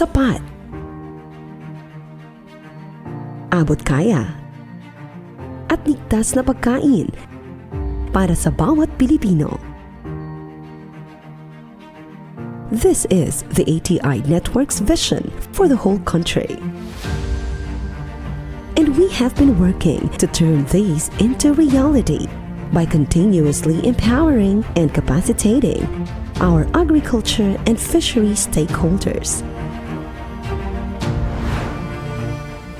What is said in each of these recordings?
sapat, abot kaya, at ligtas na pagkain para sa bawat Pilipino. This is the ATI Network's vision for the whole country. And we have been working to turn these into reality by continuously empowering and capacitating our agriculture and fishery stakeholders.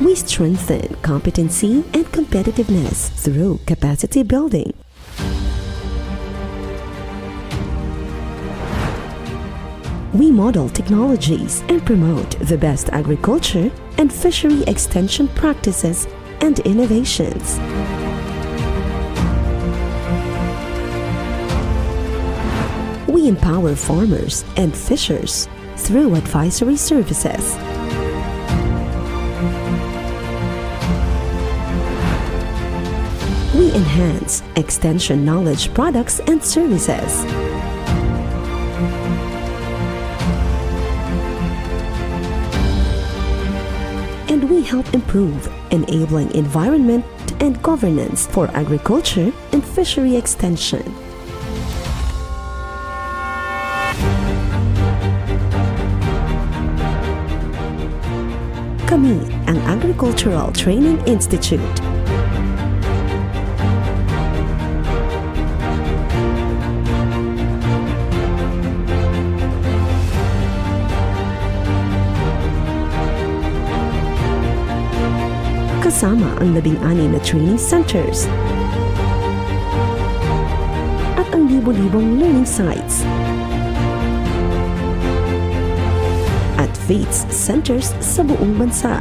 We strengthen competency and competitiveness through capacity building. We model technologies and promote the best agriculture and fishery extension practices and innovations. We empower farmers and fishers through advisory services. We enhance extension knowledge products and services. And we help improve enabling environment and governance for agriculture and fishery extension. Kami ang Agricultural Training Institute. Kasama ang 16 na training centers at ang libo-libong learning sites at FATES centers sa buong bansa.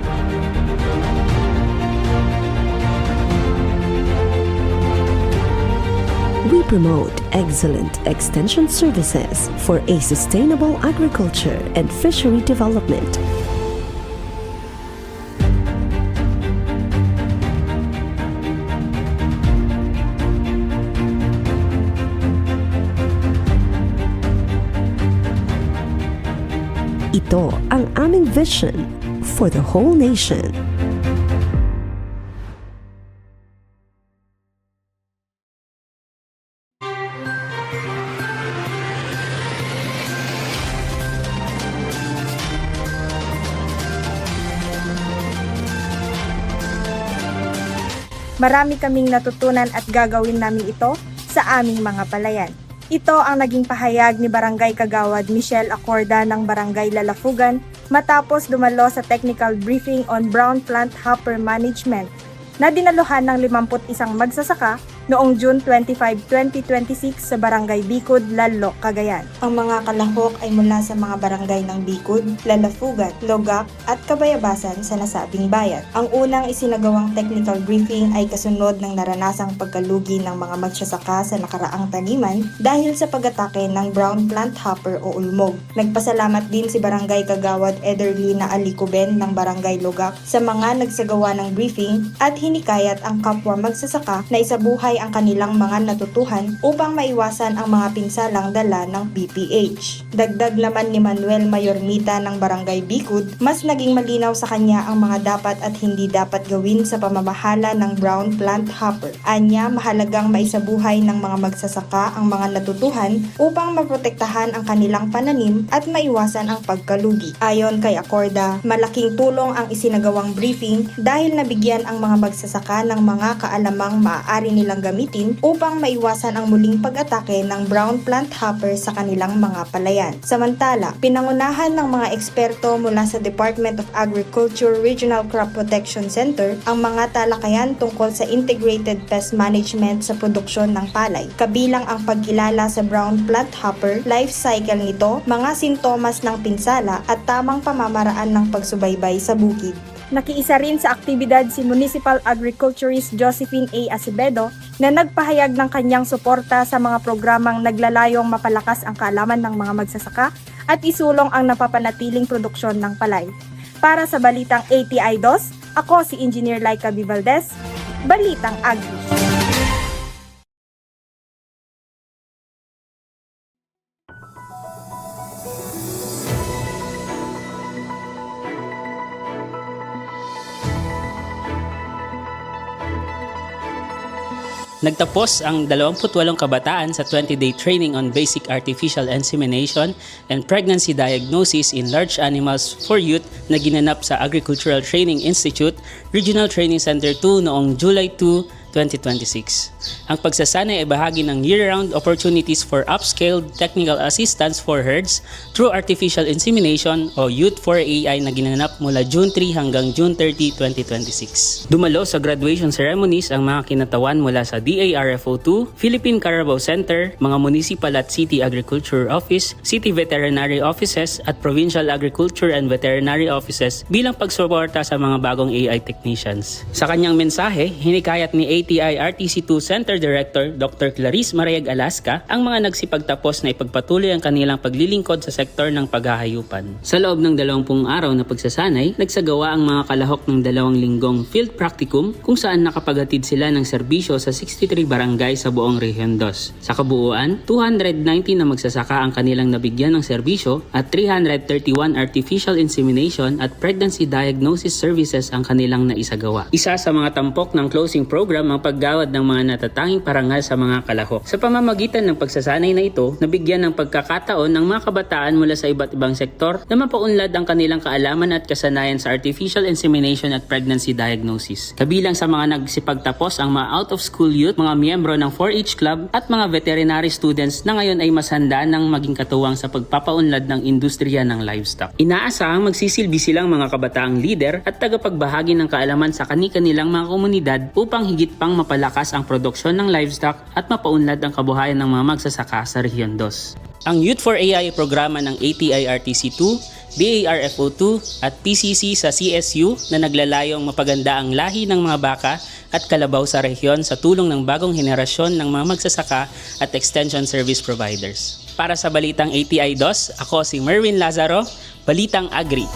We promote excellent extension services for a sustainable agriculture and fishery development. Ito ang aming vision for the whole nation. Marami kaming natutunan at gagawin namin ito sa aming mga palayan. Ito ang naging pahayag ni Barangay Kagawad Michelle Acorda ng Barangay Lalafugan matapos dumalo sa technical briefing on brown plant hopper management na dinaluhan ng 51 magsasaka noong June 25, 2026 sa Barangay Bicod, Lalo, Cagayan. Ang mga kalahok ay mula sa mga barangay ng Bicod, Lalafugan, Logak at Kabayabasan sa nasabing bayan. Ang unang isinagawang technical briefing ay kasunod ng naranasang pagkalugi ng mga magsasaka sa nakaraang taniman dahil sa pag-atake ng brown plant hopper o ulmog. Nagpasalamat din si Barangay Kagawad Ederlina Alicuben ng Barangay Logak sa mga nagsagawa ng briefing at hinikayat ang kapwa magsasaka na isabuhay ang kanilang mga natutuhan upang maiwasan ang mga pinsalang dala ng PPH. Dagdag naman ni Manuel Mayormita ng Barangay Bicod, mas naging malinaw sa kanya ang mga dapat at hindi dapat gawin sa pamamahala ng brown plant hopper. Anya, mahalagang maisabuhay ng mga magsasaka ang mga natutuhan upang maprotektahan ang kanilang pananim at maiwasan ang pagkalugi. Ayon kay Acorda, malaking tulong ang isinagawang briefing dahil nabigyan ang mga magsasaka ng mga kaalamang maaari nilang gamitin upang maiwasan ang muling pag-atake ng brown plant hopper sa kanilang mga palayan. Samantala, pinangunahan ng mga eksperto mula sa Department of Agriculture Regional Crop Protection Center ang mga talakayan tungkol sa integrated pest management sa produksyon ng palay, kabilang ang pagkilala sa brown plant hopper, life cycle nito, mga sintomas ng pinsala at tamang pamamaraan ng pagsubaybay sa bukid. Nakiisa rin sa aktibidad si Municipal Agriculturist Josephine A. Acevedo na nagpahayag ng kanyang suporta sa mga programang naglalayong mapalakas ang kaalaman ng mga magsasaka at isulong ang napapanatiling produksyon ng palay. Para sa Balitang ATI DOS, ako si Engineer Laika B. Valdez, Balitang Agri. Nagtapos ang 28 kabataan sa 20-day training on basic artificial insemination and pregnancy diagnosis in large animals for youth na ginanap sa Agricultural Training Institute, Regional Training Center 2 noong July 2, 2026. Ang pagsasanay ay bahagi ng year-round opportunities for upscaled technical assistance for herds through artificial insemination o Youth for AI na ginanap mula June 3 hanggang June 30, 2026. Dumalo sa graduation ceremonies ang mga kinatawan mula sa DARFO2, Philippine Carabao Center, mga municipal at city agriculture office, city veterinary offices at provincial agriculture and veterinary offices bilang pagsuporta sa mga bagong AI technicians. Sa kanyang mensahe, hinikayat ni ATI-RTC2 Center Director Dr. Clarice Mariag Alaska ang mga nagsipagtapos na ipagpatuloy ang kanilang paglilingkod sa sektor ng paghahayupan. Sa loob ng 20 araw na pagsasanay, nagsagawa ang mga kalahok ng 2 linggong field practicum kung saan nakapaghatid sila ng serbisyo sa 63 barangay sa buong Region 2. Sa kabuuan, 290 na magsasaka ang kanilang nabigyan ng serbisyo at 331 artificial insemination at pregnancy diagnosis services ang kanilang naisagawa. Isa sa mga tampok ng closing program ang paggawad ng mga natatanging parangal sa mga kalahok. Sa pamamagitan ng pagsasanay na ito, nabigyan ng pagkakataon ng mga kabataan mula sa iba't ibang sektor na mapaunlad ang kanilang kaalaman at kasanayan sa artificial insemination at pregnancy diagnosis. Kabilang sa mga nagsipagtapos ang mga out-of-school youth, mga miyembro ng 4-H club at mga veterinary students na ngayon ay mas handa ng maging katuwang sa pagpapaunlad ng industriya ng livestock. Inaasahang magsisilbi silang mga kabataang leader at tagapagbahagi ng kaalaman sa kani-kanilang mga komunidad upang higit pang mapalakas ang produksyon ng livestock at mapaunlad ang kabuhayan ng mga magsasaka sa Region 2. Ang Youth for AI programa ng ATI-RTC2, DARFO2 at PCC sa CSU na naglalayong mapaganda ang lahi ng mga baka at kalabaw sa rehiyon sa tulong ng bagong henerasyon ng mga magsasaka at extension service providers. Para sa Balitang ATI-DOS, ako si Merwin Lazaro, Balitang Agri.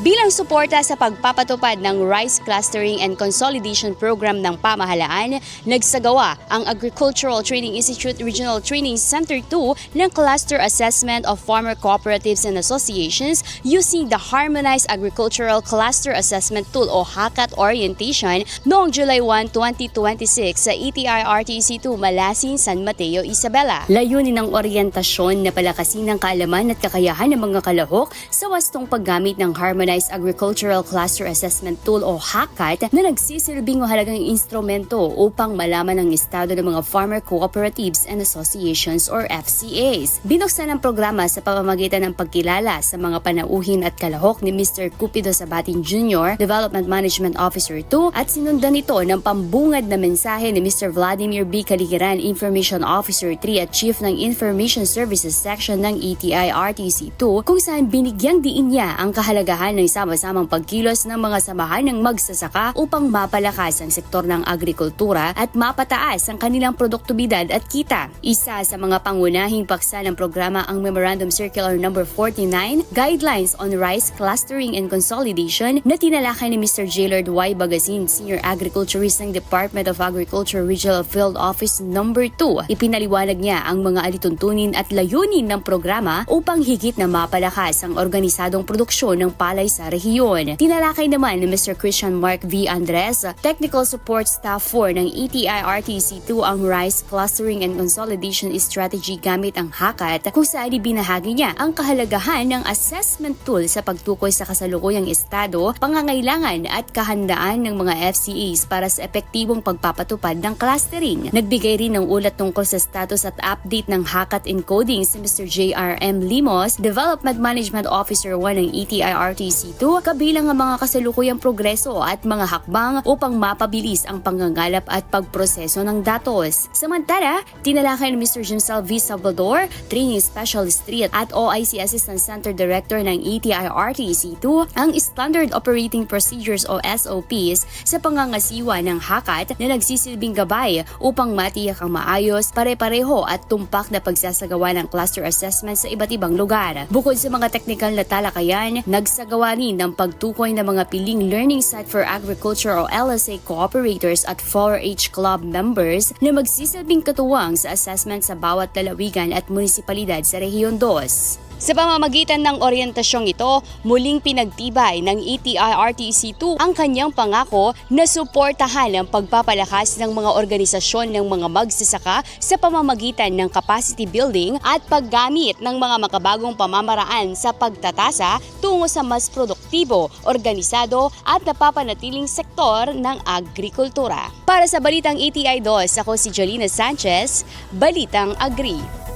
Bilang suporta sa pagpapatupad ng Rice Clustering and Consolidation Program ng pamahalaan, nagsagawa ang Agricultural Training Institute Regional Training Center 2 ng Cluster Assessment of Farmer Cooperatives and Associations using the Harmonized Agricultural Cluster Assessment Tool o HACCAT orientation noong July 1, 2026 sa ATI-RTC2 Malasin, San Mateo, Isabela. Layunin ng oryentasyon na palakasin ang kaalaman at kakayahan ng mga kalahok sa wastong paggamit ng Harmonized Agricultural Cluster Assessment Tool o HACCAT na nagsisilbing mahalagang instrumento upang malaman ang estado ng mga Farmer Cooperatives and Associations or FCAs. Binuksan ang programa sa pamamagitan ng pagkilala sa mga panauhin at kalahok ni Mr. Cupido Sabatin Jr., Development Management Officer 2 at sinundan nito ng pambungad na mensahe ni Mr. Vladimir B. Kaligiran, Information Officer 3 at Chief ng Information Services Section ng ATI-RTC2 kung saan binigyang diin niya ang kahalagahan ng sama-samang pagkilos ng mga samahan ng magsasaka upang mapalakas ang sektor ng agrikultura at mapataas ang kanilang produktibidad at kita. Isa sa mga pangunahing paksa ng programa ang Memorandum Circular No. 49, Guidelines on Rice Clustering and Consolidation na tinalakay ni Mr. Jailard Y. Bagasin, Senior Agriculturist ng Department of Agriculture Regional Field Office No. 2. Ipinaliwanag niya ang mga alituntunin at layunin ng programa upang higit na mapalakas ang organisadong produksyon ng palay sa rehiyon. Tinalakay naman ni Mr. Christian Mark V. Andres, Technical Support Staff 4 ng ATI-RTC2 ang Rice Clustering and Consolidation Strategy gamit ang HACCAT kung saan ibinahagi niya ang kahalagahan ng assessment tool sa pagtukoy sa kasalukuyang estado, pangangailangan at kahandaan ng mga FCAs para sa epektibong pagpapatupad ng clustering. Nagbigay rin ng ulat tungkol sa status at update ng HACCAT encoding si Mr. J.R.M. Limos, Development Management Officer 1 ng ATI-RTC2, kabilang ang mga kasalukuyang progreso at mga hakbang upang mapabilis ang panggangalap at pagproseso ng datos. Samantala, tinalakay ni Mr. Jimsel V. Salvador, Training Specialist 3 at OIC Assistant Center Director ng ATI-RTC2 ang Standard Operating Procedures o SOPs sa pangangasiwa ng HACCAT na nagsisilbing gabay upang matiyak ang maayos, pare-pareho at tumpak na pagsasagawa ng cluster assessment sa iba't ibang lugar. Bukod sa mga teknikal na talakayan, nagsagawa Nagsagawa rin ng pagtukoy ng mga piling Learning Site for Agriculture o LSA cooperators at 4-H Club members na magsisilbing katuwang sa assessment sa bawat lalawigan at munisipalidad sa Rehiyon 2. Sa pamamagitan ng oryentasyong ito, muling pinagtibay ng ETI-RTC2 ang kanyang pangako na suportahan ang pagpapalakas ng mga organisasyon ng mga magsasaka sa pamamagitan ng capacity building at paggamit ng mga makabagong pamamaraan sa pagtatasa tungo sa mas produktibo, organisado at napapanatiling sektor ng agrikultura. Para sa Balitang ETI 2, ako si Jolina Sanchez, Balitang Agri.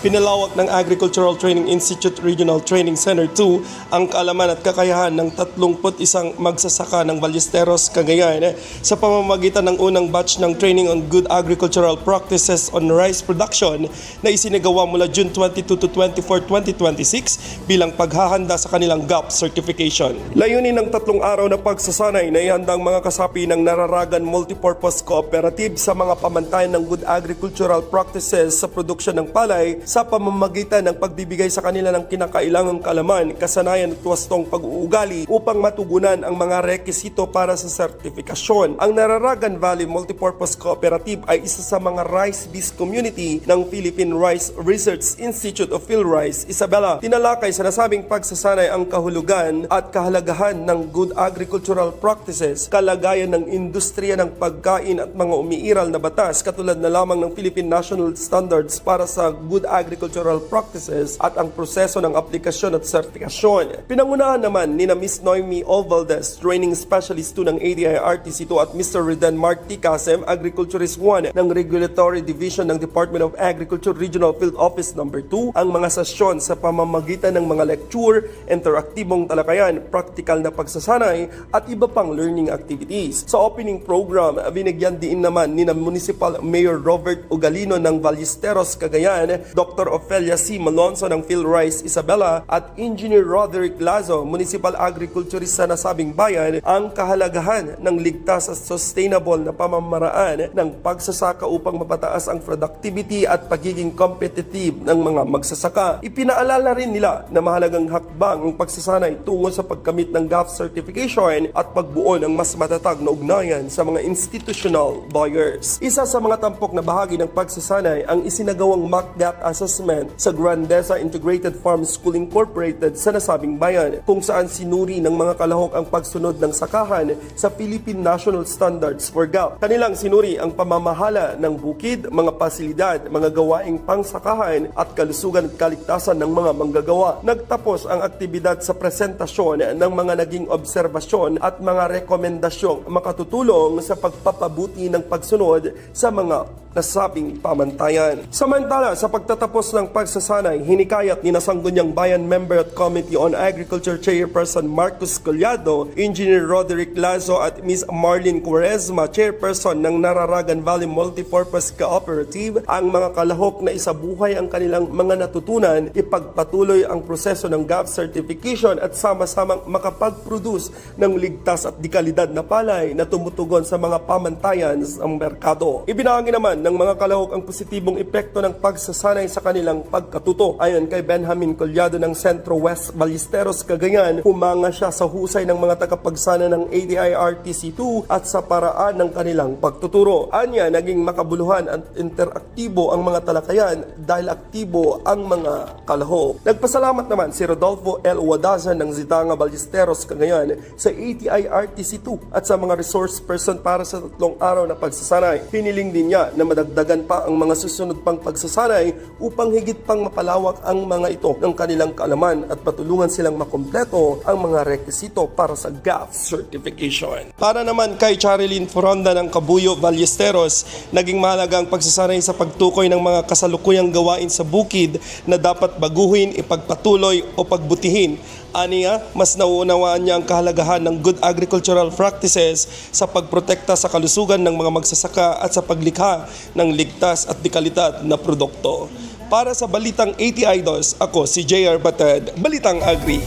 Pinalawak ng Agricultural Training Institute Regional Training Center 2 ang kaalaman at kakayahan ng 31 magsasaka ng Ballesteros, Cagayan sa pamamagitan ng unang batch ng Training on Good Agricultural Practices on Rice Production na isinagawa mula June 22 to 24, 2026 bilang paghahanda sa kanilang GAP certification. Layunin ng 3 araw na pagsasanay na ihandang mga kasapi ng Nararagan Multipurpose Cooperative sa mga pamantayan ng Good Agricultural Practices sa produksyon ng palay sa pamamagitan ng pagbibigay sa kanila ng kinakailangang kaalaman, kasanayan at wastong pag-uugali upang matugunan ang mga rekisito para sa sertifikasyon. Ang Nararagan Valley Multipurpose Cooperative ay isa sa mga rice-based community ng Philippine Rice Research Institute of PhilRice, Isabela. Tinalakay sa nasabing pagsasanay ang kahulugan at kahalagahan ng good agricultural practices, kalagayan ng industriya ng pagkain at mga umiiral na batas katulad na lamang ng Philippine National Standards para sa good agricultural practices at ang proseso ng aplikasyon at sertifikasyon. Pinangunahan naman ni na Ms. Noemi Valdez, Training Specialist 2 ng ATI-RTC2 at Mr. Reden Mark T. Casem, Agriculturist 1 ng Regulatory Division ng Department of Agriculture Regional Field Office No. 2 ang mga sesyon sa pamamagitan ng mga lecture, interaktibong talakayan, practical na pagsasanay at iba pang learning activities. Sa opening program, binigyan din naman ni na Municipal Mayor Robert Ugalino ng Ballesteros, Cagayan, Dr. Ofelia C. Malonzo ng PhilRice, Isabela at Engineer Roderick Lazo, Municipal Agriculturist sa nasabing bayan, ang kahalagahan ng ligtas at sustainable na pamamaraan ng pagsasaka upang mapataas ang productivity at pagiging competitive ng mga magsasaka. Ipinaalala rin nila na mahalagang hakbang ang pagsasanay tungo sa pagkamit ng GAP certification at pagbuo ng mas matatag na ugnayan sa mga institutional buyers. Isa sa mga tampok na bahagi ng pagsasanay ang isinagawang mock GAP assessment sa Grandeza Integrated Farm School Incorporated sa nasabing bayan, kung saan sinuri ng mga kalahok ang pagsunod ng sakahan sa Philippine National Standards for GAP. Kanilang sinuri ang pamamahala ng bukid, mga pasilidad, mga gawaing pangsakahan at kalusugan at kaligtasan ng mga manggagawa. Nagtapos ang aktibidad sa presentasyon ng mga naging obserbasyon at mga rekomendasyong makatutulong sa pagpapabuti ng pagsunod sa mga nasabing pamantayan. Samantala, sa pagtatapos ng pagsasanay, hinikayat ni Sangguniang Bayan Member at Committee on Agriculture Chairperson Marcos Collado, Engineer Roderick Lazo at Ms. Marlene Quaresma, Chairperson ng Nararagan Valley Multipurpose Cooperative, ang mga kalahok na isabuhay ang kanilang mga natutunan, ipagpatuloy ang proseso ng GAP certification at sama-samang makapag-produce ng ligtas at dekalidad na palay na tumutugon sa mga pamantayan sa merkado. Ibinahagi naman ng mga kalahok ang positibong epekto ng pagsasanay sa kanilang pagkatuto. Ayon kay Benjamin Collado ng Centro West Ballesteros, Cagayan, humanga siya sa husay ng mga tagapagsana ng ATI-RTC2 at sa paraan ng kanilang pagtuturo. Anya, naging makabuluhan at interaktibo ang mga talakayan dahil aktibo ang mga kalahok. Nagpasalamat naman si Rodolfo L. Wadazan ng Zitanga Ballesteros, Cagayan sa ATI-RTC2 at sa mga resource person para sa 3 araw na pagsasanay. Hiniling din niya na madagdagan pa ang mga susunod pang pagsasanay upang higit pang mapalawak ang mga ito ng kanilang kaalaman at patulungan silang makumpleto ang mga rekisito para sa GAP certification. Para naman kay Charilyn Foronda ng Kabuyo, Ballesteros, naging mahalaga ang pagsasanay sa pagtukoy ng mga kasalukuyang gawain sa bukid na dapat baguhin, ipagpatuloy o pagbutihin. Aniya, mas nauunawaan niya ang kahalagahan ng good agricultural practices sa pagprotekta sa kalusugan ng mga magsasaka at sa paglikha ng ligtas at dekalidad na produkto. Para sa Balitang ATI 2, ako si JR Batad, Balitang Agri.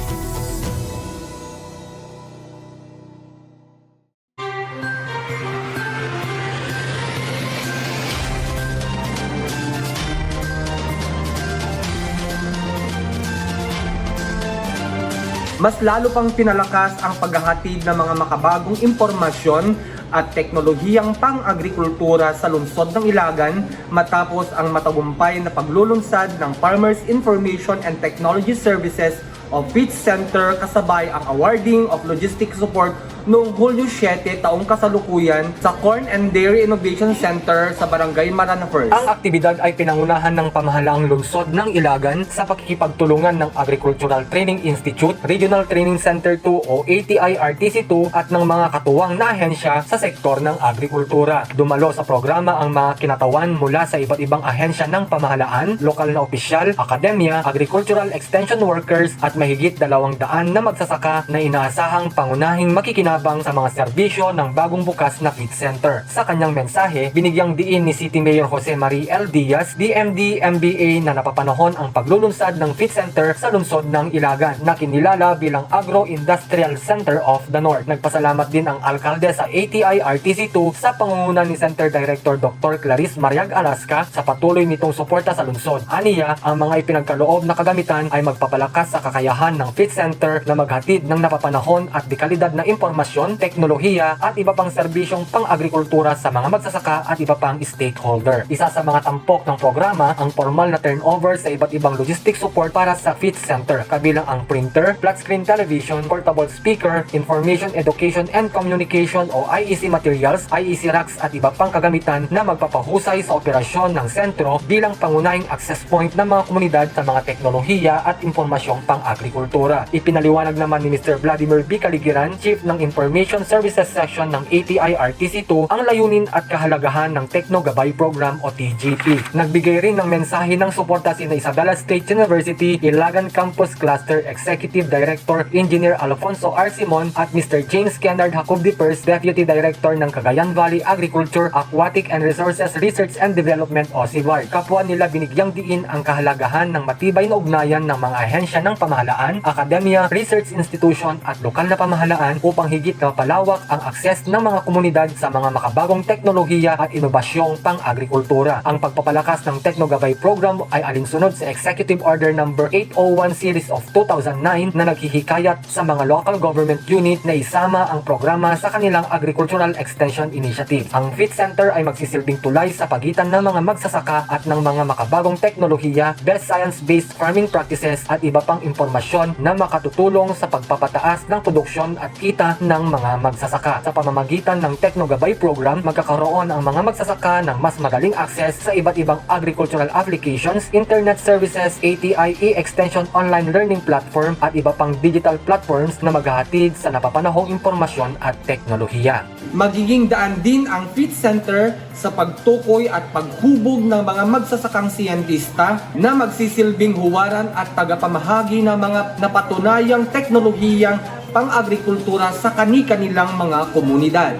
mas lalo pang pinalakas ang paghahatid ng mga makabagong impormasyon at teknolohiyang pang-agrikultura sa lungsod ng Ilagan matapos ang matagumpay na paglulunsad ng Farmers Information and Technology Services o FIT Center kasabay ang awarding of logistics support noong Hulyo 7 taong kasalukuyan sa Corn and Dairy Innovation Center sa Barangay Marana First. Ang aktibidad ay pinangunahan ng pamahalaang lungsod ng Ilagan sa pakikipagtulungan ng Agricultural Training Institute, Regional Training Center 2 o ATI-RTC2 at ng mga katuwang na ahensya sa sektor ng agrikultura. Dumalo sa programa ang mga kinatawan mula sa iba't ibang ahensya ng pamahalaan, lokal na opisyal, akademya, agricultural extension workers at mahigit 200 na magsasaka na inaasahang pangunahing makikinabang sa mga serbisyo ng bagong bukas na FIT Center. Sa kanyang mensahe, binigyang diin ni City Mayor Jose Marie L. Diaz, DMD, MBA na napapanahon ang paglulunsad ng FIT Center sa lungsod ng Ilagan na kinilala bilang Agro-Industrial Center of the North. Nagpasalamat din ang alkalde sa ATI-RTC2 sa pangunguna ni Center Director Dr. Clarice Mariag Alaska sa patuloy nitong suporta sa lungsod. Aniya, ang mga ipinagkaloob na kagamitan ay magpapalakas sa kakayahan ng FIT Center na maghatid ng napapanahon at dekalidad na impormasyon, teknolohiya at iba pang serbisyong pang-agrikultura sa mga magsasaka at iba pang stakeholder. Isa sa mga tampok ng programa ang formal na turnover sa iba't ibang logistics support para sa FIT Center, kabilang ang printer, flat screen television, portable speaker, information education and communication o IEC materials, IEC racks at iba pang kagamitan na magpapahusay sa operasyon ng sentro bilang pangunahing access point ng mga komunidad sa mga teknolohiya at impormasyong pang-agrikultura. Ipinaliwanag naman ni Mr. Vladimir B. Caligiran, Chief ng Information Services Section ng ATI-RTC2, ang layunin at kahalagahan ng Techno Gabay Program o TGP. Nagbigay rin ng mensahe ng suporta sina Isabela State University, Ilagan Campus Cluster Executive Director Engineer Alfonso R. Simon at Mr. James Kennard Jacob I, Deputy Director ng Cagayan Valley Agriculture, Aquatic and Resources Research and Development o CIVARD. Kapwa nila binigyang diin ang kahalagahan ng matibay na ugnayan ng mga ahensya ng pamahalaan, akademya, research institution at lokal na pamahalaan upang higit na palawak ang akses ng mga komunidad sa mga makabagong teknolohiya at inobasyong pang-agrikultura. Ang pagpapalakas ng Technogabay Program ay alinsunod sa Executive Order No. 801 Series of 2009 na naghihikayat sa mga local government unit na isama ang programa sa kanilang Agricultural Extension Initiative. Ang FIT Center ay magsisilbing tulay sa pagitan ng mga magsasaka at ng mga makabagong teknolohiya, best science-based farming practices at iba pang impormasyon na makatutulong sa pagpapataas ng produksyon at kita ng mga magsasaka. Sa pamamagitan ng Technogabay Program, magkakaroon ang mga magsasaka ng mas madaling access sa iba't ibang agricultural applications, internet services, ATI e-extension online learning platform at iba pang digital platforms na maghahatid sa napapanahong impormasyon at teknolohiya. Magiging daan din ang FIT Center sa pagtukoy at paghubog ng mga magsasakang siyentista na magsisilbing huwaran at tagapamahagi ng mga napatunayang teknolohiyang pang-agrikultura sa kani-kanilang mga komunidad.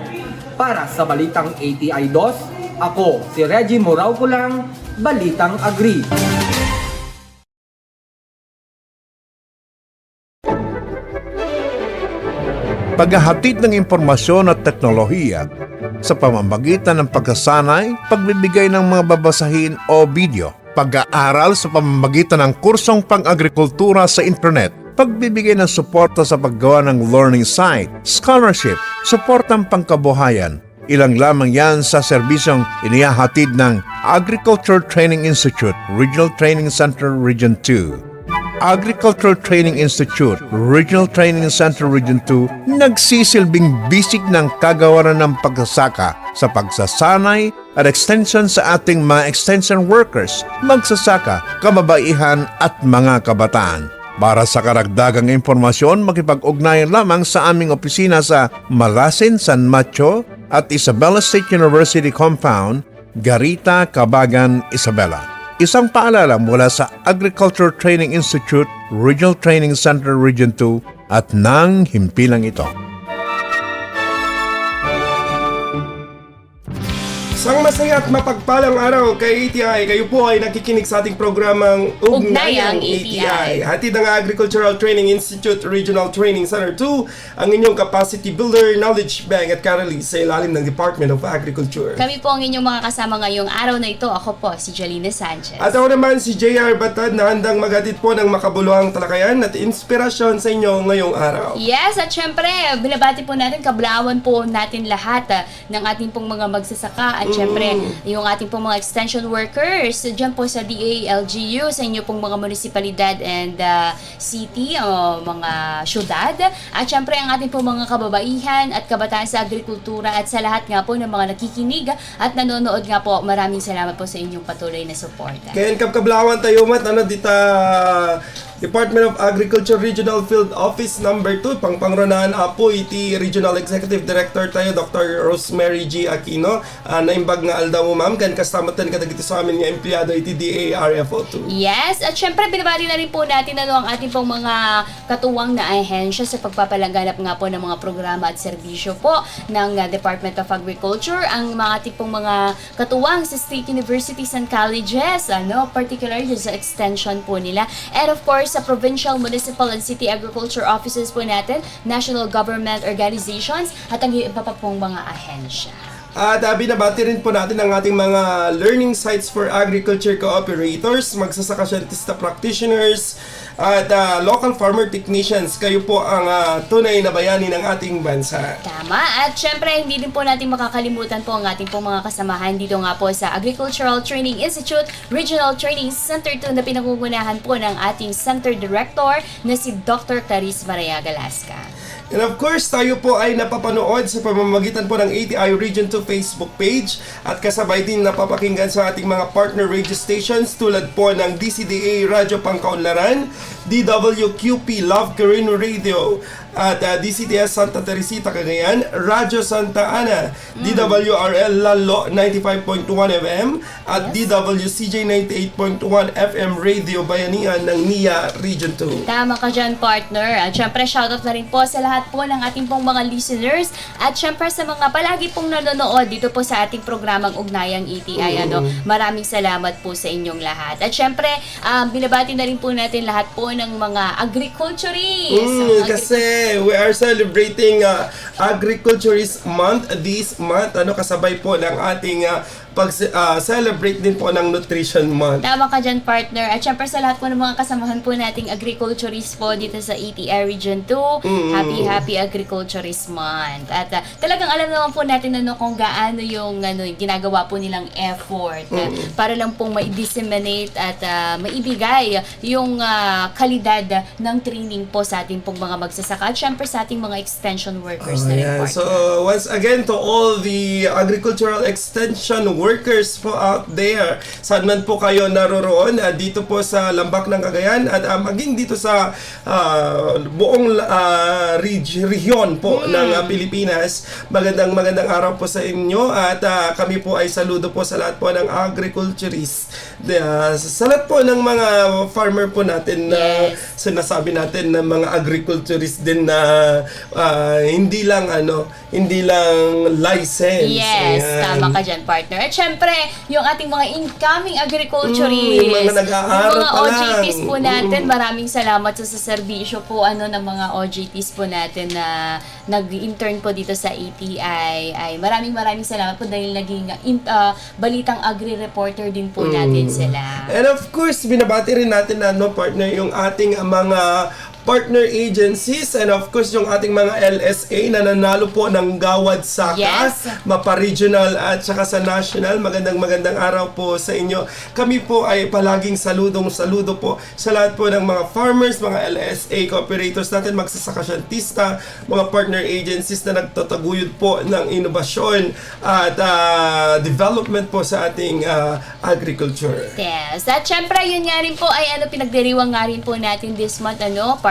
Para sa Balitang ATI 2, ako si Reggie Morao Kulang, Balitang Agri. Paghahatid ng impormasyon at teknolohiya sa pamamagitan ng pagkasanay, pagbibigay ng mga babasahin o video, pag-aaral sa pamamagitan ng kursong pang-agrikultura sa internet, pagbibigay ng suporta sa paggawa ng learning site, scholarship, suportang pangkabuhayan. Ilang lamang yan sa serbisyong inihahatid ng Agriculture Training Institute, Regional Training Center, Region 2. Agricultural Training Institute, Regional Training Center Region 2, nagsisilbing bisig ng kagawaran ng pagsasaka sa pagsasanay at extension sa ating mga extension workers, magsasaka, kababaihan at mga kabataan. Para sa karagdagang impormasyon, makipag-ugnayan lamang sa aming opisina sa Malasin, San Mateo at Isabela State University Compound, Garita, Cabagan, Isabela. Isang paalala mula sa Agriculture Training Institute, Regional Training Center Region 2 at ng himpilang ito. Isang masaya at mapagpalang araw kay ATI. Kayo po ay nakikinig sa ating programang Ugnayang ATI. Hatid ng Agricultural Training Institute Regional Training Center 2, ang inyong capacity builder, knowledge bank at karali sa ilalim ng Department of Agriculture. Kami po ang inyong mga kasama ngayong araw na ito. Ako po, si Jolina Sanchez. At ako naman si JR Batad na handang maghatid po ng makabuluhang talakayan at inspirasyon sa inyo ngayong araw. Yes, at syempre, binabati po natin, kablawan po natin lahat ng ating pong mga magsasaka at syempre, yung ating pong mga extension workers dyan po sa DA-LGU, sa inyo pong mga munisipalidad and city o mga syudad. At syempre, ang ating pong mga kababaihan at kabataan sa agrikultura at sa lahat nga po ng mga nakikinig at nanonood nga po, maraming salamat po sa inyong patuloy na suporta. Kaya kablawan tayo mat, dita Department of Agriculture Regional Field Office number 2, pangpangronahan apo iti Regional Executive Director tayo, Dr. Rosemary G. Aquino, naimbag nga aldaw mo ma'am, kan kastamatan kadagiti sa amin nga empleyado iti DARFO2. Yes, at syempre binabati na rin po natin ang ating pong mga katuwang na ahensya sa pagpapalaganap nga po ng mga programa at serbisyo po ng Department of Agriculture, ang mga ating pong mga katuwang sa state universities and colleges, particularly sa extension po nila, and of course sa provincial, municipal, and city agriculture offices po natin, national government organizations, at ang iba pa pong mga ahensya. At binabati rin po natin ang ating mga learning sites for agriculture cooperators, magsasaka scientista practitioners, at local farmer technicians. Kayo po ang tunay na bayani ng ating bansa. Tama. At syempre, hindi din po natin makakalimutan po ang ating pong mga kasamahan dito nga po sa Agricultural Training Institute Regional Training Center 2 na pinangungunahan po ng ating Center Director na si Dr. Clarice Mariaga Lasca. And of course, tayo po ay napapanood sa pamamagitan po ng ATI Region 2 Facebook page at kasabay din napapakinggan sa ating mga partner radio stations tulad po ng DCDA Radyo Pangkaunlaran, DWQP Love Carino Radio, at DCTS Santa Teresita Cagayan, Radyo Santa Ana, DWRL Lalo 95.1 FM, at DWCJ 98.1 FM Radio Bayanihan ng NIA Region 2. Tama ka dyan, partner. At syempre, shoutout na rin po sa lahat po ng ating pong mga listeners at syempre sa mga palagi pong nanonood dito po sa ating programang Ugnayang ATI. Maraming salamat po sa inyong lahat. At syempre, binabati na rin po natin lahat po ng mga agriculturists. Kasi we are celebrating Agriculturist Month this month, kasabay po ng ating pag-celebrate din po ng Nutrition Month. Tama ka dyan, partner. At syempre sa lahat po ng mga kasamahan po nating agriculturist po dito sa ATI Region 2, Happy Agriculturist Month. At talagang alam naman po natin kung gaano yung ginagawa po nilang effort para lang pong ma-disseminate at maibigay yung kalidad ng training po sa ating pong mga magsasaka at syempre sa ating mga extension workers na rin, partner. So once again, to all the agricultural extension workers po out there, saan man po kayo naroroon, dito po sa Lambak ng Cagayan at maging dito sa buong region po ng Pilipinas, magandang araw po sa inyo at kami po ay saludo po sa lahat po ng agriculturists, sa lahat po ng mga farmer po natin na sinasabi natin na mga agriculturists din na hindi lang license. Yes, ayan. tama ka dyan, partner. At syempre, yung ating mga incoming agriculturists, mga nag-aaral yung mga pa lang. OJTs po natin, maraming salamat sa serbisyo po ng mga OJTs po natin na nag-intern po dito sa ATI. Ay maraming salamat po dahil naging balitang agri-reporter din po natin sila. And of course, binabati rin natin partner, yung ating mga partner agencies and of course yung ating mga LSA na nanalo po ng Gawad Saka, Yes. mapa-regional at saka sa national. Magandang araw po sa inyo. Kami po ay palaging saludo po sa lahat po ng mga farmers, mga LSA cooperators natin, magsasaka scientista, mga partner agencies na nagtataguyod po ng inobasyon at development po sa ating agriculture. Yes. At syempre, yun nga rin po ay pinagdiriwang nga rin po natin this month,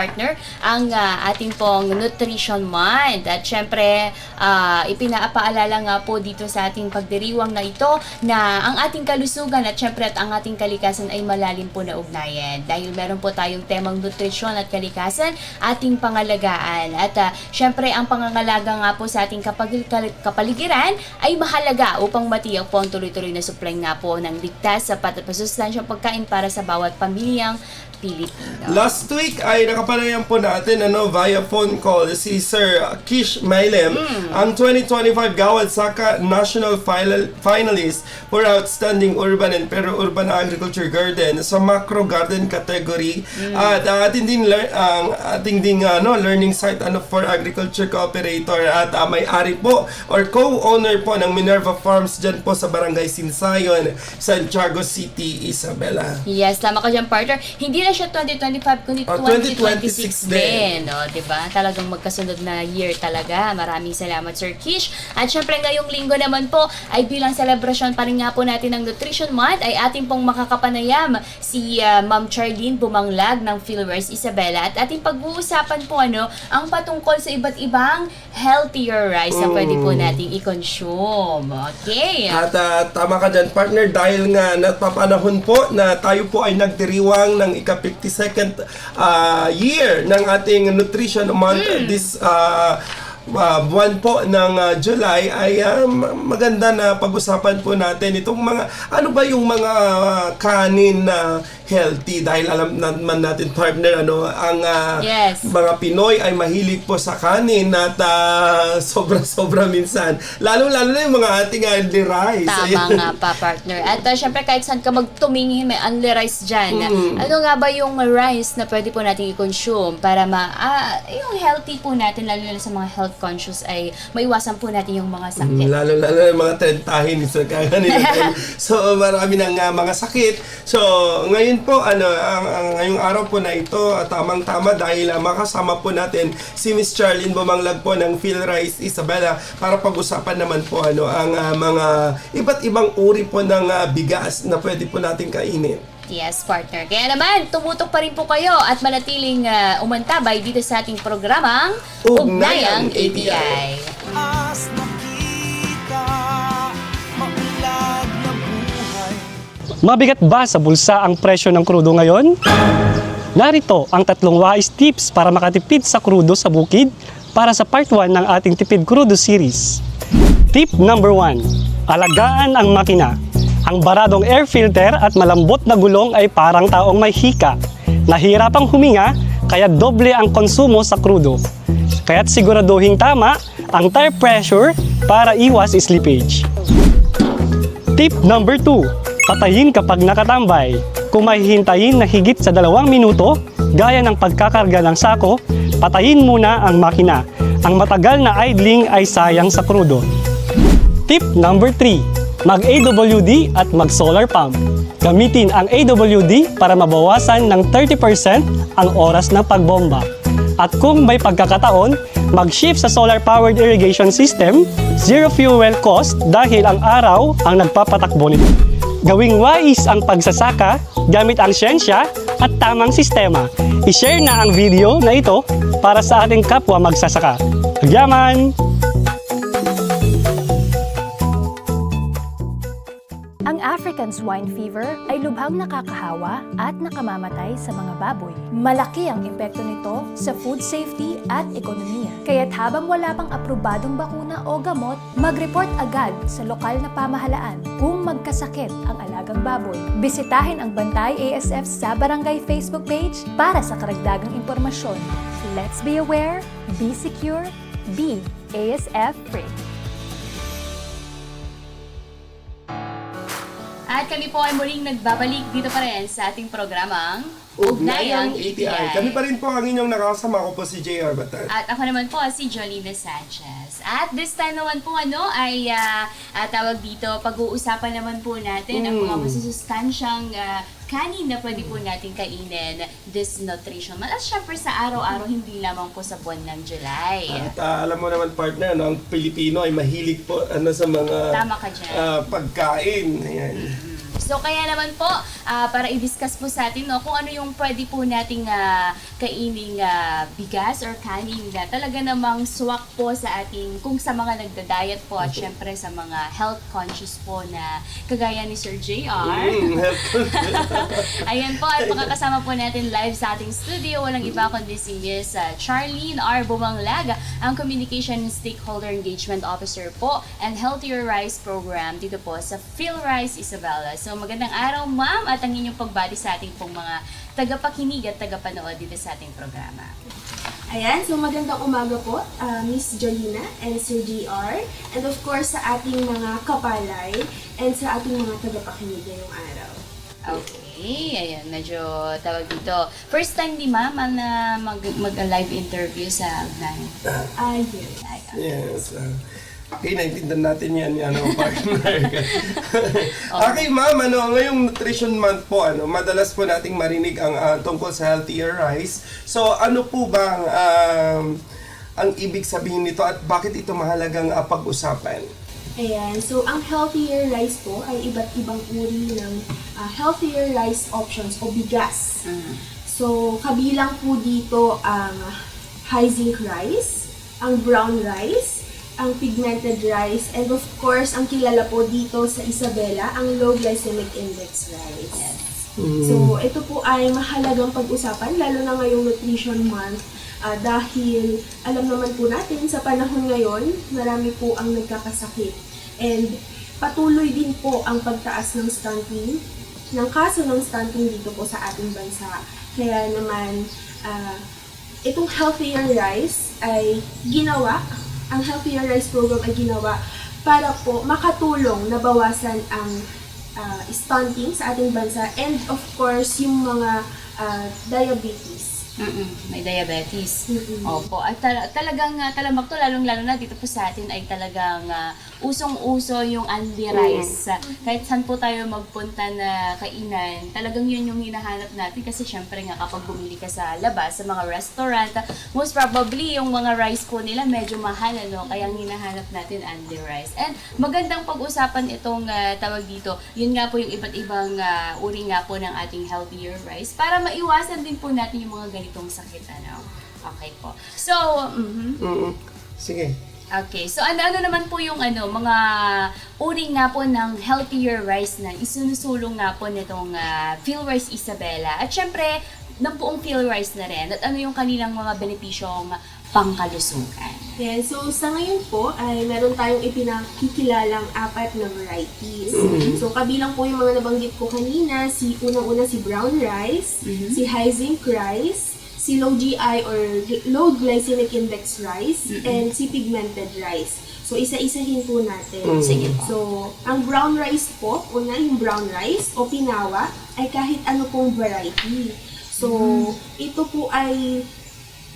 partner, ang ating pong Nutrition Month. At syempre, ipinapaalala nga po dito sa ating pagdiriwang na ito na ang ating kalusugan at syempre at ang ating kalikasan ay malalim po na ugnayan. Dahil meron po tayong temang nutrisyon at kalikasan, ating pangalagaan. At syempre, ang pangangalaga nga po sa ating kapaligiran ay mahalaga upang matiyak po ang tuloy-tuloy na supply nga po ng ligtas, sapat at masustansyang pagkain para sa bawat pamilyang Pilipino. Last week ay nakapanayan po natin via phone call si Sir Kish Mailem, ang 2025 Gawad Saka National Finalist for Outstanding Urban and Peri-Urban Agriculture Garden sa Macro Garden category. At ating din learning site for agriculture cooperator at may-ari po or co-owner po ng Minerva Farms dyan po sa Barangay Sinsayon, Santiago City, Isabela. Yes, tama ka dyan, partner. Hindi na siya 2025, kundi 2026 din. No, diba? Talagang magkasunod na year talaga. Maraming salamat, Sir Kish. At syempre, ngayong linggo naman po, ay bilang selebrasyon pa rin nga po natin ng Nutrition Month, ay ating pong makakapanayam si Ma'am Charlene Bumanglag ng PhilRice Isabela. At ating pag-uusapan po ang patungkol sa iba't ibang healthier rice na pwede po nating i-consume. Okay? At tama ka dyan, partner, dahil nga napapanahon po na tayo po ay nagdiriwang ng ika-52nd year ng ating Nutrition Month this buwan po ng July, ay maganda na pag-usapan po natin itong mga, ano ba yung mga kanin na healthy, dahil alam naman natin, partner, ang mga Pinoy ay mahilig po sa kanin at sobra-sobra minsan, lalo-lalo na yung mga ating unli rice. Tama nga pa, partner. At syempre, kahit saan ka magtumingin, may unli rice dyan. Ano nga ba yung rice na pwede po natin i-consume para yung healthy po natin, lalo na sa mga health conscious, ay maiwasan po natin yung mga sakit. Lalo-lalo yung mga trentahin sa kanila. So, marami ng mga sakit. So, ngayon po, ngayong araw po na ito, tamang-tama dahil makasama po natin si Miss Charlene Bumanglag po ng PhilRice Isabela para pag-usapan naman po ang mga iba't ibang uri po ng bigas na pwede po natin kainin. Yes, partner. Kaya naman, tumutok pa rin po kayo at manatiling umantabay dito sa ating programang Ugnayang ATI. Mabigat ba sa bulsa ang presyo ng krudo ngayon? Narito ang 3 wise tips para makatipid sa krudo sa bukid para sa part 1 ng ating Tipid Krudo series. Tip number 1. Alagaan ang makina. Ang baradong air filter at malambot na gulong ay parang taong may hika. Nahirapang huminga, kaya doble ang konsumo sa krudo. Kaya't siguraduhin tama ang tire pressure para iwas slippage. Tip number 2. Patayin kapag nakatambay. Kung mahihintayin na higit sa 2 minuto, gaya ng pagkakarga ng sako, patayin muna ang makina. Ang matagal na idling ay sayang sa krudo. Tip number 3. Mag-AWD at mag-solar pump. Gamitin ang AWD para mabawasan ng 30% ang oras ng pagbomba. At kung may pagkakataon, mag-shift sa solar-powered irrigation system, zero fuel cost dahil ang araw ang nagpapatakbo nito. Gawing wais ang pagsasaka gamit ang siyensya at tamang sistema. I-share na ang video na ito para sa ating kapwa magsasaka. Agyaman! Ang African swine fever ay lubhang nakakahawa at nakamamatay sa mga baboy. Malaki ang epekto nito sa food safety at ekonomiya. Kaya't habang wala pang aprobadong bakuna o gamot, mag-report agad sa lokal na pamahalaan kung magkasakit ang alagang baboy. Bisitahin ang Bantay ASF sa Barangay Facebook page para sa karagdagang impormasyon. Let's be aware, be secure, be ASF free. At kami po ay muling nagbabalik dito pa rin sa ating programang Ugnayang ATI. Kami pa rin po ang inyong nakasama, ko po si JR Batan. At ako naman po si Jolina Sanchez. At this time naman po ay tawag dito, pag-uusapan naman po natin ang mga masusustansyang kanin na pwede po natin kainin this nutrition month. At syempre sa araw-araw, hindi lamang po sa buwan ng July. At alam mo naman, partner, ang Pilipino ay mahilig po sa mga Tama ka dyan. pagkain. Ayan. So kaya naman po, para i-discuss po sa atin kung ano yung pwede po nating kaining bigas or kanin na talaga namang swak po sa ating, kung sa mga nagda-diet po at syempre sa mga health conscious po na kagaya ni Sir JR. Ayan po, at makakasama po natin live sa ating studio, walang iba kundi si Miss Charlene R. Bumanglag, ang Communication and Stakeholder Engagement Officer po and Healthier Rice Program dito po sa PhilRice Isabela. So magandang araw ma'am at ang inyong pagbati sa ating pong mga tagapakinig at tagapanood dito sa ating programa. Ayan, so magandang umaga po, Miss Jolina and Sir JR, and of course sa ating mga kapalay and sa ating mga tagapakinig ngayong araw. Okay, ayan, medyo tawag dito. First time di ma'am na mag-live interview sa Agnan. Yes. Okay, naintindihan natin yan, partner. Okay, ma'am, ngayong Nutrition Month po, madalas po nating marinig ang tungkol sa healthier rice. So, ano po ba ang ibig sabihin nito at bakit ito mahalagang pag-usapan? Ayan, so ang healthier rice po ay iba't ibang uri ng healthier rice options o bigas. So, kabilang po dito ang high zinc rice, ang brown rice, ang pigmented rice, and of course, ang kilala po dito sa Isabela, ang low glycemic index rice. So, ito po ay mahalagang pag-usapan, lalo na ngayong Nutrition Month, dahil alam naman po natin sa panahon ngayon, marami po ang nagkakasakit. And patuloy din po ang pagtaas ng stunting, ng kaso ng stunting dito po sa ating bansa. Kaya naman, itong healthier rice ay ginawa, ang Healthier Rice Program ay ginawa para po makatulong na bawasan ang stunting sa ating bansa and of course yung mga diabetes. May diabetes. Opo. At talagang talamak to, lalong-lalo na dito po sa atin ay talagang usong-uso yung only rice. Kahit saan po tayo magpunta na kainan, talagang yun yung hinahanap natin kasi syempre nga kapag bumili ka sa labas, sa mga restaurant, most probably yung mga rice po nila medyo mahal, kaya ang hinahanap natin only rice. And magandang pag-usapan itong tawag dito, yun nga po yung iba't ibang uri nga po ng ating healthier rice para maiwasan din po natin yung mga ganitong sakit. Okay po. So, Sige. Okay, so ano naman po yung mga uri nga po ng healthier rice na isinusulong nga po nitong PhilRice Isabela at syempre ng buong PhilRice na rin at ano yung kanilang mga benepisyong pangkalusugan. Yeah, so sa ngayon po ay meron tayong ipinakikilalang 4 na varieties. So kabilang po yung mga nabanggit ko kanina, unang-una si brown rice, si high zinc rice, si low GI or low glycemic index rice, and si pigmented rice. So, isa-isahin po natin. Sige po. So, ang brown rice po, una yung brown rice o pinawa, ay kahit ano pong variety. So, ito po ay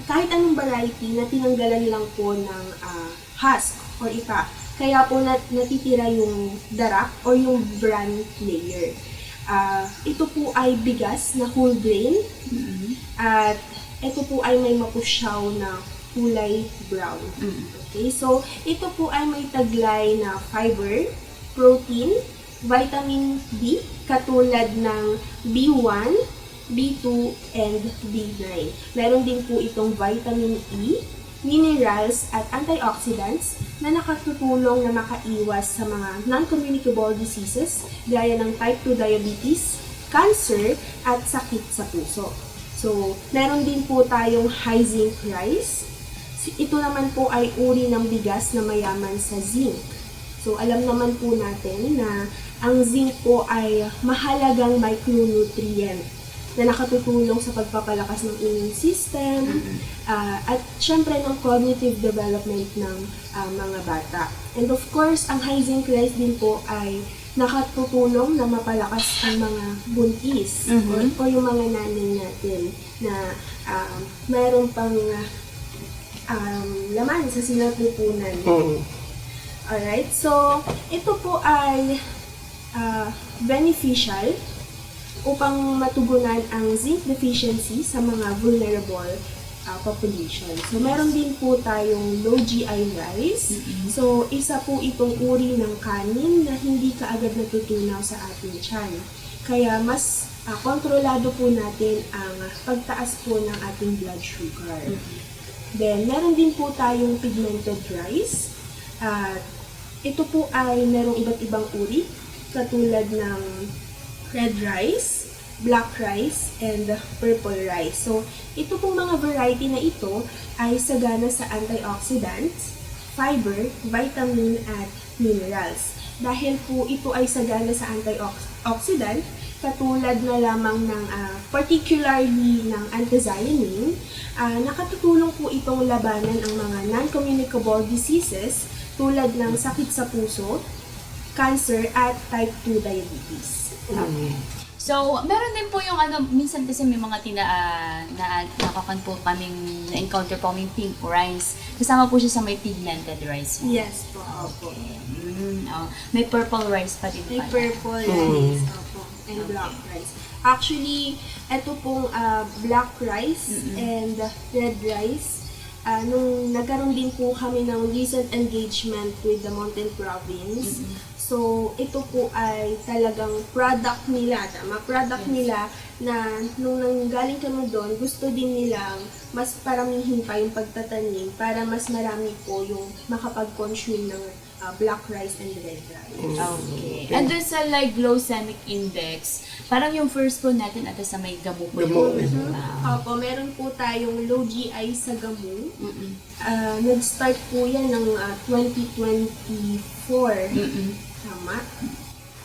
kahit anong variety na tinanggalan lang po ng husk or ipa. Kaya po natitira yung darak or yung bran layer. Ito po ay bigas na whole grain. At ito po ay may mapusyaw na kulay brown. Okay, so ito po ay may taglay na fiber, protein, vitamin B, katulad ng B1, B2, and B9. Meron din po itong vitamin E, minerals, at antioxidants na nakatutulong na makaiwas sa mga non-communicable diseases gaya ng type 2 diabetes, cancer, at sakit sa puso. So, meron din po tayong high zinc rice. Ito naman po ay uri ng bigas na mayaman sa zinc. So, alam naman po natin na ang zinc po ay mahalagang micronutrient na nakatutulong sa pagpapalakas ng immune system at syempre ng cognitive development ng mga bata. And of course, ang high zinc rice din po ay nakatutulong na mapalakas ang mga buntis o yung mga nanay natin na mayroon pang laman sa sinapupunan. Alright, so ito po ay beneficial upang matugunan ang zinc deficiency sa mga vulnerable population. So, meron din po tayong low GI rice. So, isa po itong uri ng kanin na hindi kaagad natutunaw sa ating tiyan. Kaya mas kontrolado po natin ang pagtaas po ng ating blood sugar. Then, meron din po tayong pigmented rice. Ito po ay merong iba't ibang uri, katulad ng red rice, black rice, and purple rice. So, ito pong mga variety na ito ay sagana sa antioxidants, fiber, vitamin, at minerals. Dahil po ito ay sagana sa antioxidant, katulad na lamang ng particularly ng anthocyanin, nakatutulong po itong labanan ang mga non-communicable diseases tulad ng sakit sa puso, cancer, at type 2 diabetes. So, meron din po yung minsan kasi may mga nakakan po kaming, na-encounter po kaming pink rice. Kasama po siya sa may pigmented rice. Yes po. Okay. May purple rice pa din May pala. purple rice, and black rice. Actually, ito pong black rice and red rice, nung nagkaroon din po kami ng recent engagement with the Mountain Province, so ito po ay talagang product nila na nung nanggaling kami doon, gusto din nilang mas paramihin pa yung pagtatanim para mas marami po yung makapag-consume ng black rice and red rice. Okay. And dun sa like glycemic index, parang yung first po natin ata sa may gamu po yun. Opo, meron po tayong low GI sa gamu. Nag-start po yan ng 2024. Tama?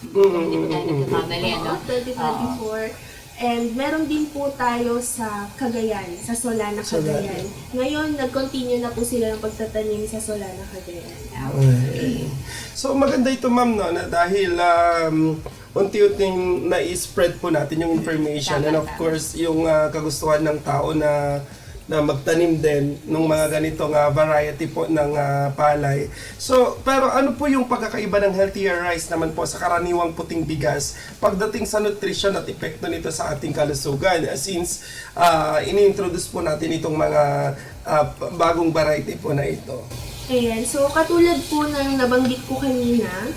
Hindi po tayo nagkakamali, ano? 2024. And meron din po tayo sa Cagayan, sa Solana, Cagayan. Ngayon, nag-continue na po sila ng pagtatanim sa Solana, Cagayan. Okay. So maganda ito ma'am, no, na dahil unti-unting na-spread po natin yung information and of course yung kagustuhan ng tao na magtanim din ng mga ganitong variety po ng palay. So, pero ano po yung pagkakaiba ng healthier rice naman po sa karaniwang puting bigas pagdating sa nutrition at epekto nito sa ating kalusugan? Since ini-introduce po natin itong mga bagong variety po na ito. Ayan, so katulad po ng nabanggit ko kanina,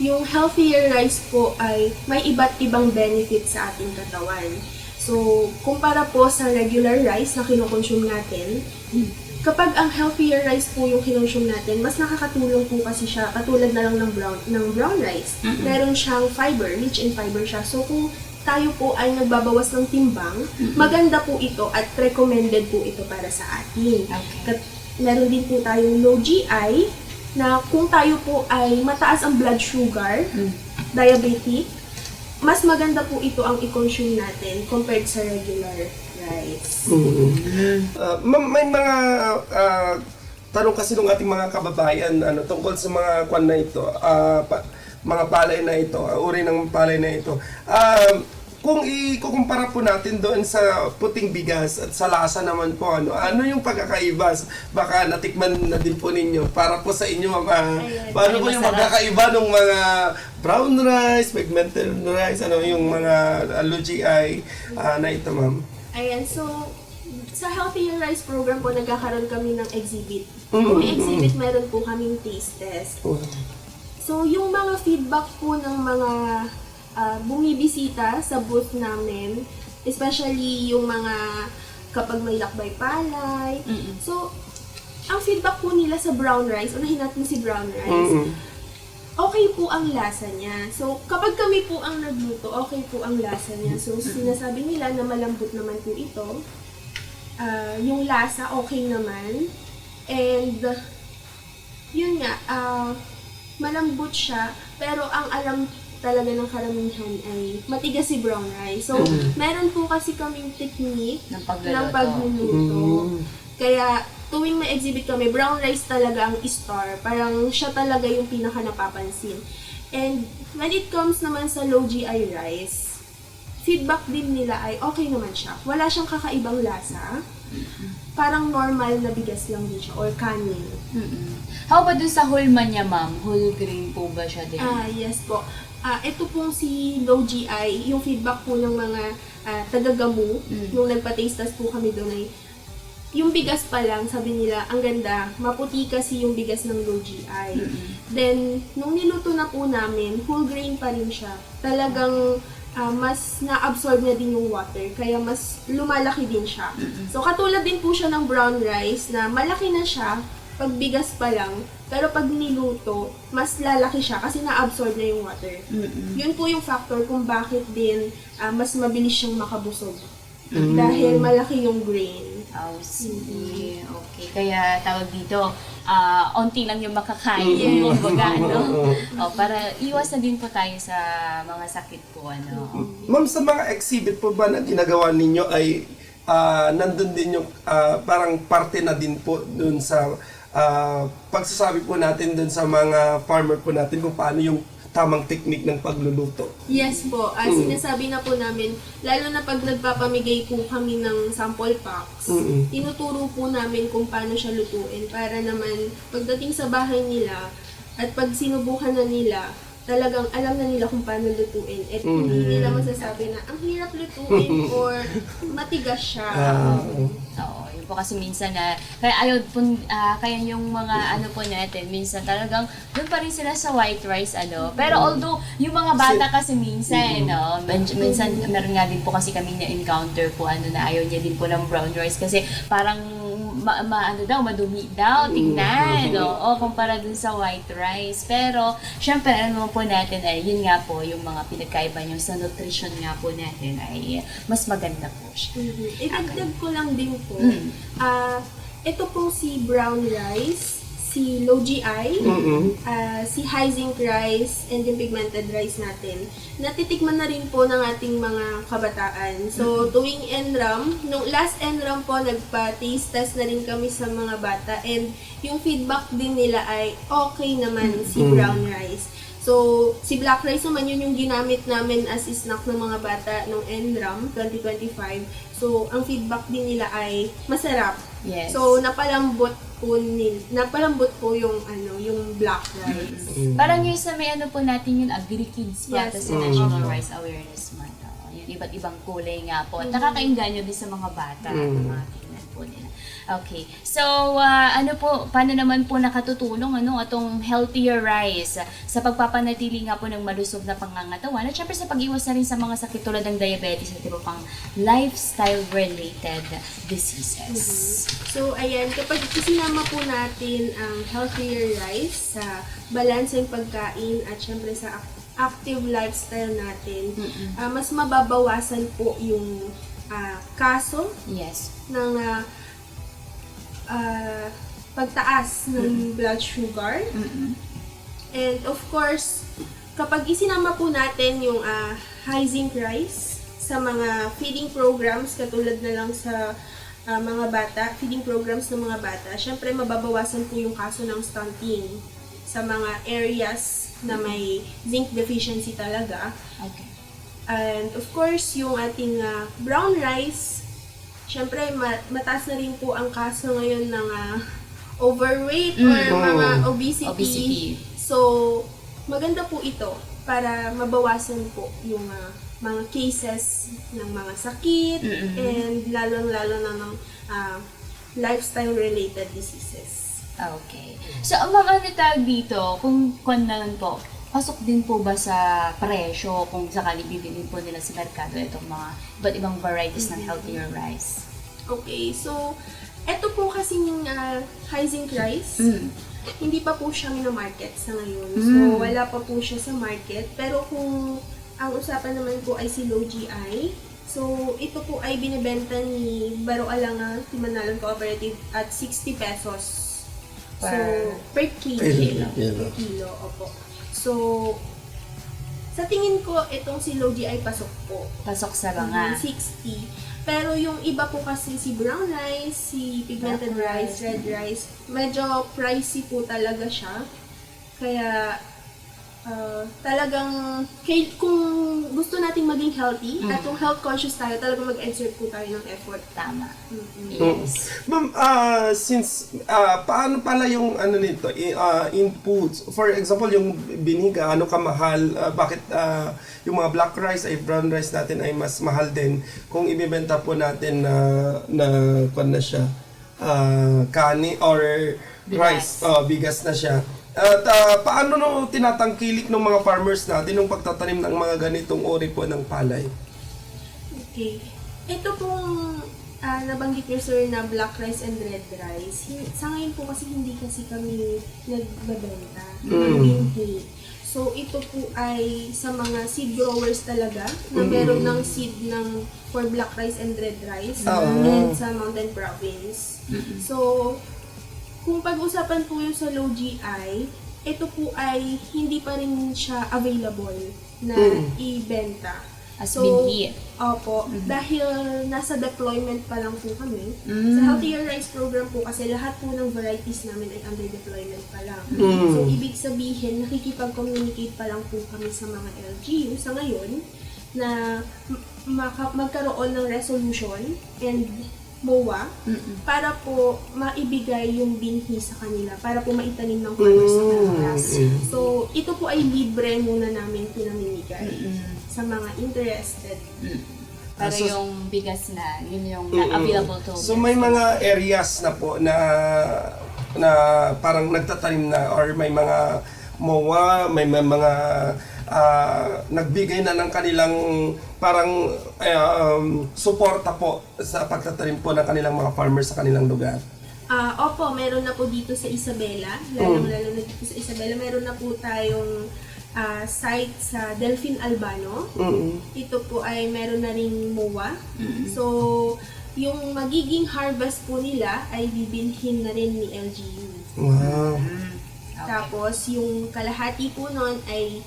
yung healthier rice po ay may iba't ibang benefit sa ating katawan. So, kumpara po sa regular rice na kinokonsume natin, kapag ang healthier rice po yung kinonsume natin, mas nakakatulong po kasi siya, katulad na lang ng brown rice. Meron siyang fiber, rich in fiber siya. So, kung tayo po ay nagbabawas ng timbang, maganda po ito at recommended po ito para sa atin. Meron din po tayong low GI, na kung tayo po ay mataas ang blood sugar, diabetic, mas maganda po ito ang i-consume natin compared sa regular rice. May mga tanong kasi ng ating mga kababayan tungkol sa mga kwan na ito, mga palay na ito, uri ng palay na ito. Kung ikukumpara po natin doon sa puting bigas at sa lasa naman po, ano yung pagkakaiba? Baka natikman na din po ninyo para po sa inyo, paano po yung pagkakaiba ng mga brown rice, pigmented rice, yung mga low GI na ito, ma'am? Ayan, so sa Healthier Rice program po, nagkakaroon kami ng exhibit. Kung may exhibit, meron po kaming taste test. So, yung mga feedback po ng mga bumibisita sa booth namin, especially yung mga kapag may lakbay palay. So, ang feedback po nila sa brown rice, unahin natin si brown rice, okay po ang lasa niya. So, kapag kami po ang nagluto, okay po ang lasa niya. So, sinasabi nila na malambot naman po ito. Yung lasa, okay naman. And, yun nga, malambot siya, pero ang alam talaga ng karamihan ay matigas si brown rice. So, meron po kasi kaming technique ng pagluluto. Kaya, tuwing may exhibit kami, brown rice talaga ang star. Parang siya talaga yung pinaka napapansin. And, when it comes naman sa low GI rice, feedback din nila ay okay naman siya. Wala siyang kakaibang lasa. Parang normal na bigas lang din siya, or kanin. How about dun sa hulma niya, ma'am? Whole grain po ba siya din? Yes po. Ito pong si low GI, yung feedback po ng mga taga-gamu, nung nagpa-taste test po kami doon ay yung bigas pa lang, sabi nila, ang ganda, maputi kasi yung bigas ng low GI. Then, nung niluto na po namin, whole grain pa rin siya. Talagang mas na-absorb na din yung water, kaya mas lumalaki din siya. So, katulad din po siya ng brown rice na malaki na siya pag bigas pa lang, pero pag niluto, mas lalaki siya kasi na-absorb na yung water. Yun po yung factor kung bakit din mas mabilis siyang makabusog. Dahil malaki yung grain. Oh, sige. Okay. Kaya tawag dito, onti lang yung makakain. Kumbaga, ano? Para iwas na din po tayo sa mga sakit po, ano. Ma'am, sa mga exhibit po ba na ginagawa ninyo ay nandun din yung parang parte na din po dun sa pagsasabi po natin dun sa mga farmer po natin kung paano yung tamang technique ng pagluluto. Yes po. Sinasabi na po namin, lalo na pag nagpapamigay po kami ng sample packs, tinuturo po namin kung paano siya lutuin para naman pagdating sa bahay nila at pag sinubukan na nila, talagang alam na nila kung paano lutuin. At hindi nila masasabi na ang hirap lutuin or matigas siya. Oo, yun po kasi minsan na kaya kaya yung mga ano po natin minsan talagang doon pa rin sila sa white rice pero although yung mga bata kasi minsan minsan meron nga din po kasi kami na encounter po na ayaw niya din po ng brown rice kasi parang madumi daw, tingnan, kumpara dun sa white rice. Pero, syempre, po natin ay, yun nga po, yung mga pinagkaiba nyo sa nutrition nga po natin ay mas maganda po siya. Idagdag ko lang din po, ito pong si brown rice, si low GI, si high zinc rice, and yung pigmented rice natin. Natitikman na rin po ng ating mga kabataan. So, tuwing NRAM, nung last NRAM po, nagpa-taste test na rin kami sa mga bata and yung feedback din nila ay okay naman si brown rice. So, si black rice naman yun yung ginamit namin as snack ng mga bata nung NRAM 2025. So, ang feedback din nila ay masarap. Yes. So, napalambot po yung yung black rice. Parang yung sa may po natin yung Agri-Kids po sa National Rice Awareness Month. Yung iba't ibang kulay nga po. At nakakainganyo din sa mga bata. Mga tingnan po nila. Okay. So, paano naman po nakatutulong atong healthier rice sa pagpapanatili nga po ng malusog na pangangatawan at syempre sa pag-iwas na rin sa mga sakit tulad ng diabetes at iba pang lifestyle-related diseases. So, ayan, kapag isinama po natin ang healthier rice sa balanseng pagkain at syempre sa active lifestyle natin, mas mababawasan po yung kaso ng pagtaas ng blood sugar. And of course, kapag isinama po natin yung high zinc rice sa mga feeding programs, katulad na lang sa mga bata, feeding programs ng mga bata, syempre mababawasan po yung kaso ng stunting sa mga areas na may zinc deficiency talaga. Okay. And of course, yung ating brown rice, syempre mataas na rin po ang kaso ngayon ng overweight or mga obesity. So, maganda po ito para mabawasan po yung mga cases ng mga sakit and lalo na ng lifestyle-related diseases. Okay. So, ma'am, tawag dito, kung naman po, pasok din po ba sa presyo kung sakali bibili po nila sa merkado itong mga iba't ibang varieties ng healthier rice? Okay, so, eto po kasi yung high zinc rice, hindi pa po siya na-market sa ngayon. So, wala pa po siya sa market. Pero kung ang usapan naman po ay si low GI, so, ito po ay binibenta ni Baro Alanga Timanalon Cooperative at 60 pesos. Per kilo, opo. So, sa tingin ko, itong si low GI pasok po. Pasok sa mga 60. Pero yung iba po kasi si brown rice, si pigmented rice, red rice, medyo pricey po talaga siya. Kaya talagang kung gusto nating maging healthy at kung health conscious tayo, talagang mag-exert po tayo ng effort. Tama. Yes. Ma'am, since paano pala yung nito, inputs? For example, yung biniga, kamahal? Bakit yung mga black rice ay brown rice natin ay mas mahal din kung ibibenta po natin na siya? kani or rice, bigas na siya. At paano no tinatangkilik ng mga farmers natin ng pagtatanim ng mga ganitong uri po ng palay? Okay. Ito pong nabanggit niyo sir na black rice and red rice. Sa ngayon po kasi hindi kasi kami nagbabenta ng binhi. So ito po ay sa mga seed growers talaga na meron ng seed ng for black rice and red rice and sa Mountain Province. So kung pag-usapan po yung sa low GI, ito po ay hindi pa rin siya available na ibenta. As binhi. Opo, dahil nasa deployment pa lang po kami. Sa Healthier Rice Program po kasi lahat po ng varieties namin ay under deployment pa lang. So, ibig sabihin, nakikipag-communicate pa lang po kami sa mga LGU sa ngayon na magkaroon ng resolution and MOA para po maibigay yung binhi sa kanila, para po maitanim ng farmers sa Batangas. So, ito po ay libre muna namin pinamimigay sa mga interested. Para yung bigas na, yun yung available to. So may mga areas na po na parang nagtatanim na or may mga MOA, may mga nagbigay na ng kanilang parang suporta po sa pagtatanim po ng kanilang mga farmers sa kanilang lugar. Opo, meron na po dito sa Isabela, lalo na dito sa Isabela, meron na po tayong site sa Delfin Albano. Ito po ay meron na ring MOA. So, yung magiging harvest po nila ay bibinhin na rin ni LGU. Wow. Tapos, yung kalahati po nun ay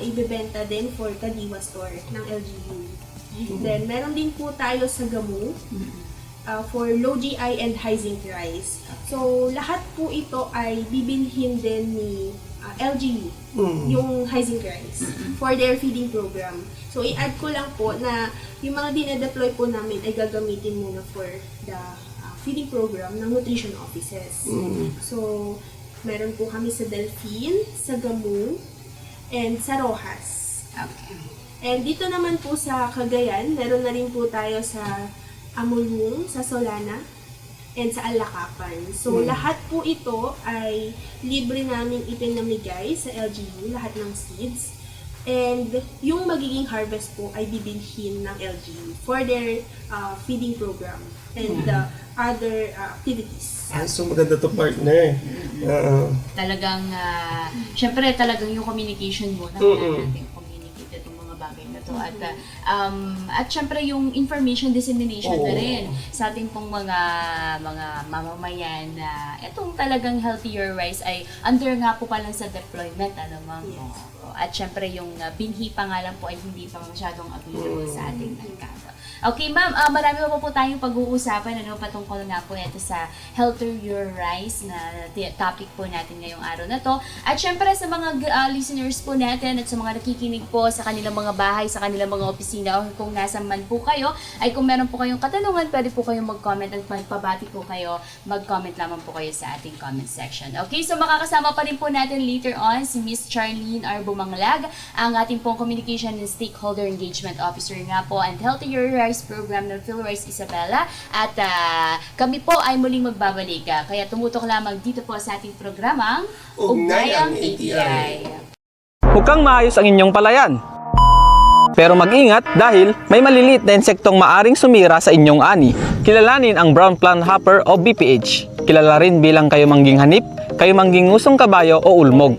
ibebenta din for Kadiwa Store ng LGU. Then, meron din po tayo sa Gamu for low GI and high zinc rice. So, lahat po ito ay bibilhin din ni LGU, yung high zinc rice, for their feeding program. So, i-add ko lang po na yung mga dinedeploy po namin ay gagamitin muna for the feeding program ng nutrition offices. So, meron po kami sa Delfin, sa Gamu, and sa Rojas. Okay. And dito naman po sa Cagayan, meron na rin po tayo sa Amulung, sa Solana, and sa Alakapan. So, lahat po ito ay libre naming ipinamigay sa LGU, lahat ng seeds. And yung magiging harvest po ay bibilhin ng LGU for their feeding program and other activities. So maganda to partner. Talagang, syempre talagang yung communication mo na natin communicate itong mga bagay na to. At syempre yung information dissemination na rin sa ating pong mga mamamayan na itong talagang healthier rice ay under nga po pa lang sa deployment, ano ma'am? Yes. At syempre yung binhi pa nga lang po ay hindi pa masyadong available sa ating merkado. Okay ma'am, marami pa po tayong pag-uusapan patungkol nga po ito sa healthier rice na topic po natin ngayong araw na to. At syempre sa mga listeners po natin at sa mga nakikinig po sa kanilang mga bahay, sa kanilang mga opisina o kung nasa man po kayo, ay kung meron po kayong katanungan, pwede po kayong mag-comment at magpabati po kayo, mag-comment lamang po kayo sa ating comment section. Okay, so makakasama pa rin po natin later on si Miss Charlene R. Bumanglag, ang ating pong Communication and Stakeholder Engagement Officer nga po and Healthier Rice Program ng PhilRice Isabela. At kami po ay muling magbabalik. Kaya tumutok lamang dito po sa ating programang Ugnayang ATI. Mukhang maayos ang inyong palayan. Pero mag-ingat dahil may maliliit na insektong maaring sumira sa inyong ani. Kilalanin ang brown plant hopper o BPH. Kilala rin bilang kayomangging hanip, kayomangging ngusong kabayo o ulmog.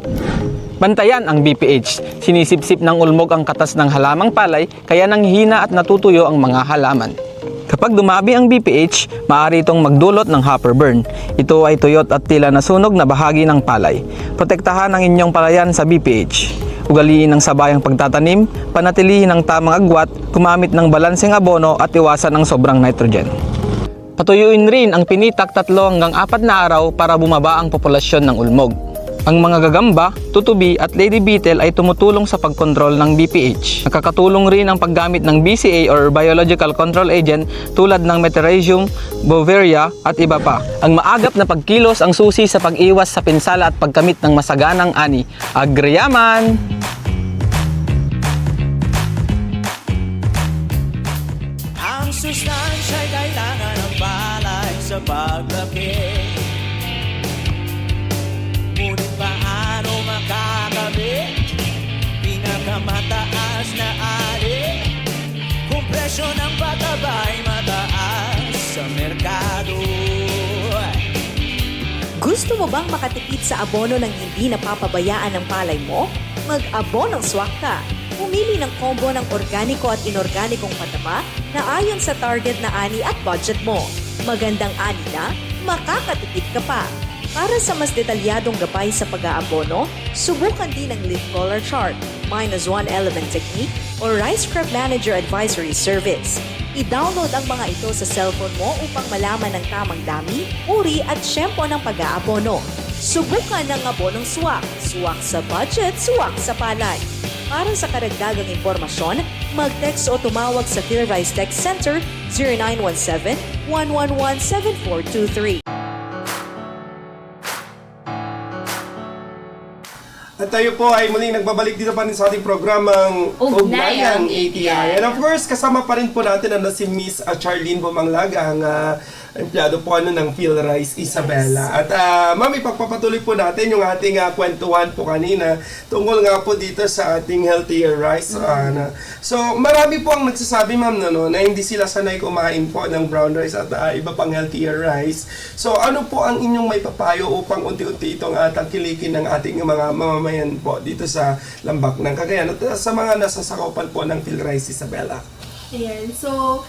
Bantayan ang BPH. Sinisipsip ng ulmog ang katas ng halamang palay kaya nanghihina at natutuyo ang mga halaman. Kapag dumabi ang BPH, maaari itong magdulot ng hopper burn. Ito ay tuyot at tila nasunog na bahagi ng palay. Protektahan ang inyong palayan sa BPH. Ugaliin ang sabayang pagtatanim, panatilihin ang tamang agwat, gumamit ng balanseng abono at iwasan ang sobrang nitrogen. Patuyuin rin ang pinitak 3 hanggang 4 na araw para bumaba ang populasyon ng ulmog. Ang mga gagamba, tutubi at lady beetle ay tumutulong sa pagkontrol ng BPH. Nakakatulong rin ang paggamit ng BCA or Biological Control Agent tulad ng Metarhizium, Beauveria at iba pa. Ang maagap na pagkilos ang susi sa pag-iwas sa pinsala at pagkamit ng masaganang ani. Agriyaman! Ang sustansya'y kailangan ng balay. sa paglaki. Ngunit paano makakamit pinakamataas na ari kung presyo ng patabay mataas sa merkado? Gusto mo bang makatipid sa abono ng hindi napapabayaan ng palay mo? Mag-abonong swak ka. Pumili ng combo ng organiko at inorganikong pataba na ayon sa target na ani at budget mo. Magandang ani na, makakatipid ka pa. Para sa mas detalyadong gabay sa pag-aabono, subukan din ang leaf color chart, -1 element technique, o Rice Crop Manager Advisory Service. I-download ang mga ito sa cellphone mo upang malaman ang tamang dami, uri at syempo ng pag-aabono. Subukan ng abonong swak. Swak sa budget, swak sa palay. Para sa karagdagang impormasyon, mag-text o tumawag sa PhilRice Tech Center 0917-111-7423. At tayo po ay muling nagbabalik dito pa rin sa ating programang Ugnayang ATI. And of course, kasama pa rin po natin si Miss Charlene Bumanglag, ang empleyado po ng PhilRice Isabela. At ma'am, ipagpapatuloy po natin yung ating kwentuhan po kanina tungkol nga po dito sa ating healthier rice. So, marami po ang nagsasabi, ma'am, na hindi sila sanay kumain po ng brown rice at iba pang healthier rice. So, ano po ang inyong may papayo upang unti-unti itong tangkilikin ng ating mga mamamayan po dito sa Lambak ng Cagayan at sa mga nasasakupan po ng PhilRice Isabela? Ayan, so,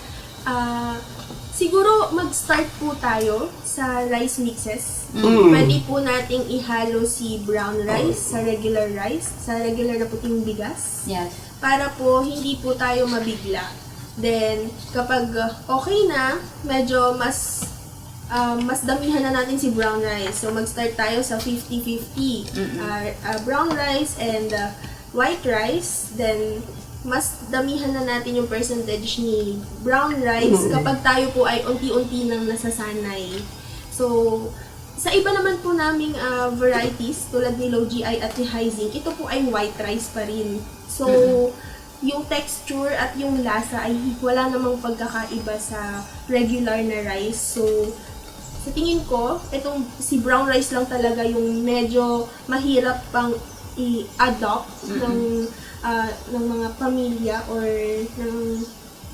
siguro mag-start po tayo sa rice mixes. Pwede po nating ihalo si brown rice sa regular na puting bigas. Yes. Para po hindi po tayo mabigla. Then, kapag okay na, medyo mas damihan na natin si brown rice. So, mag-start tayo sa 50-50. Brown rice and white rice. Then, mas damihan na natin yung percentage ni brown rice kapag tayo po ay unti-unti nang nasasanay. So, sa iba naman po naming varieties, tulad ni low GI at ni high zinc, ito po ay white rice pa rin. So, yung texture at yung lasa ay wala namang pagkakaiba sa regular na rice. So, sa tingin ko, itong si brown rice lang talaga yung medyo mahirap pang i-adopt ng mga pamilya or ng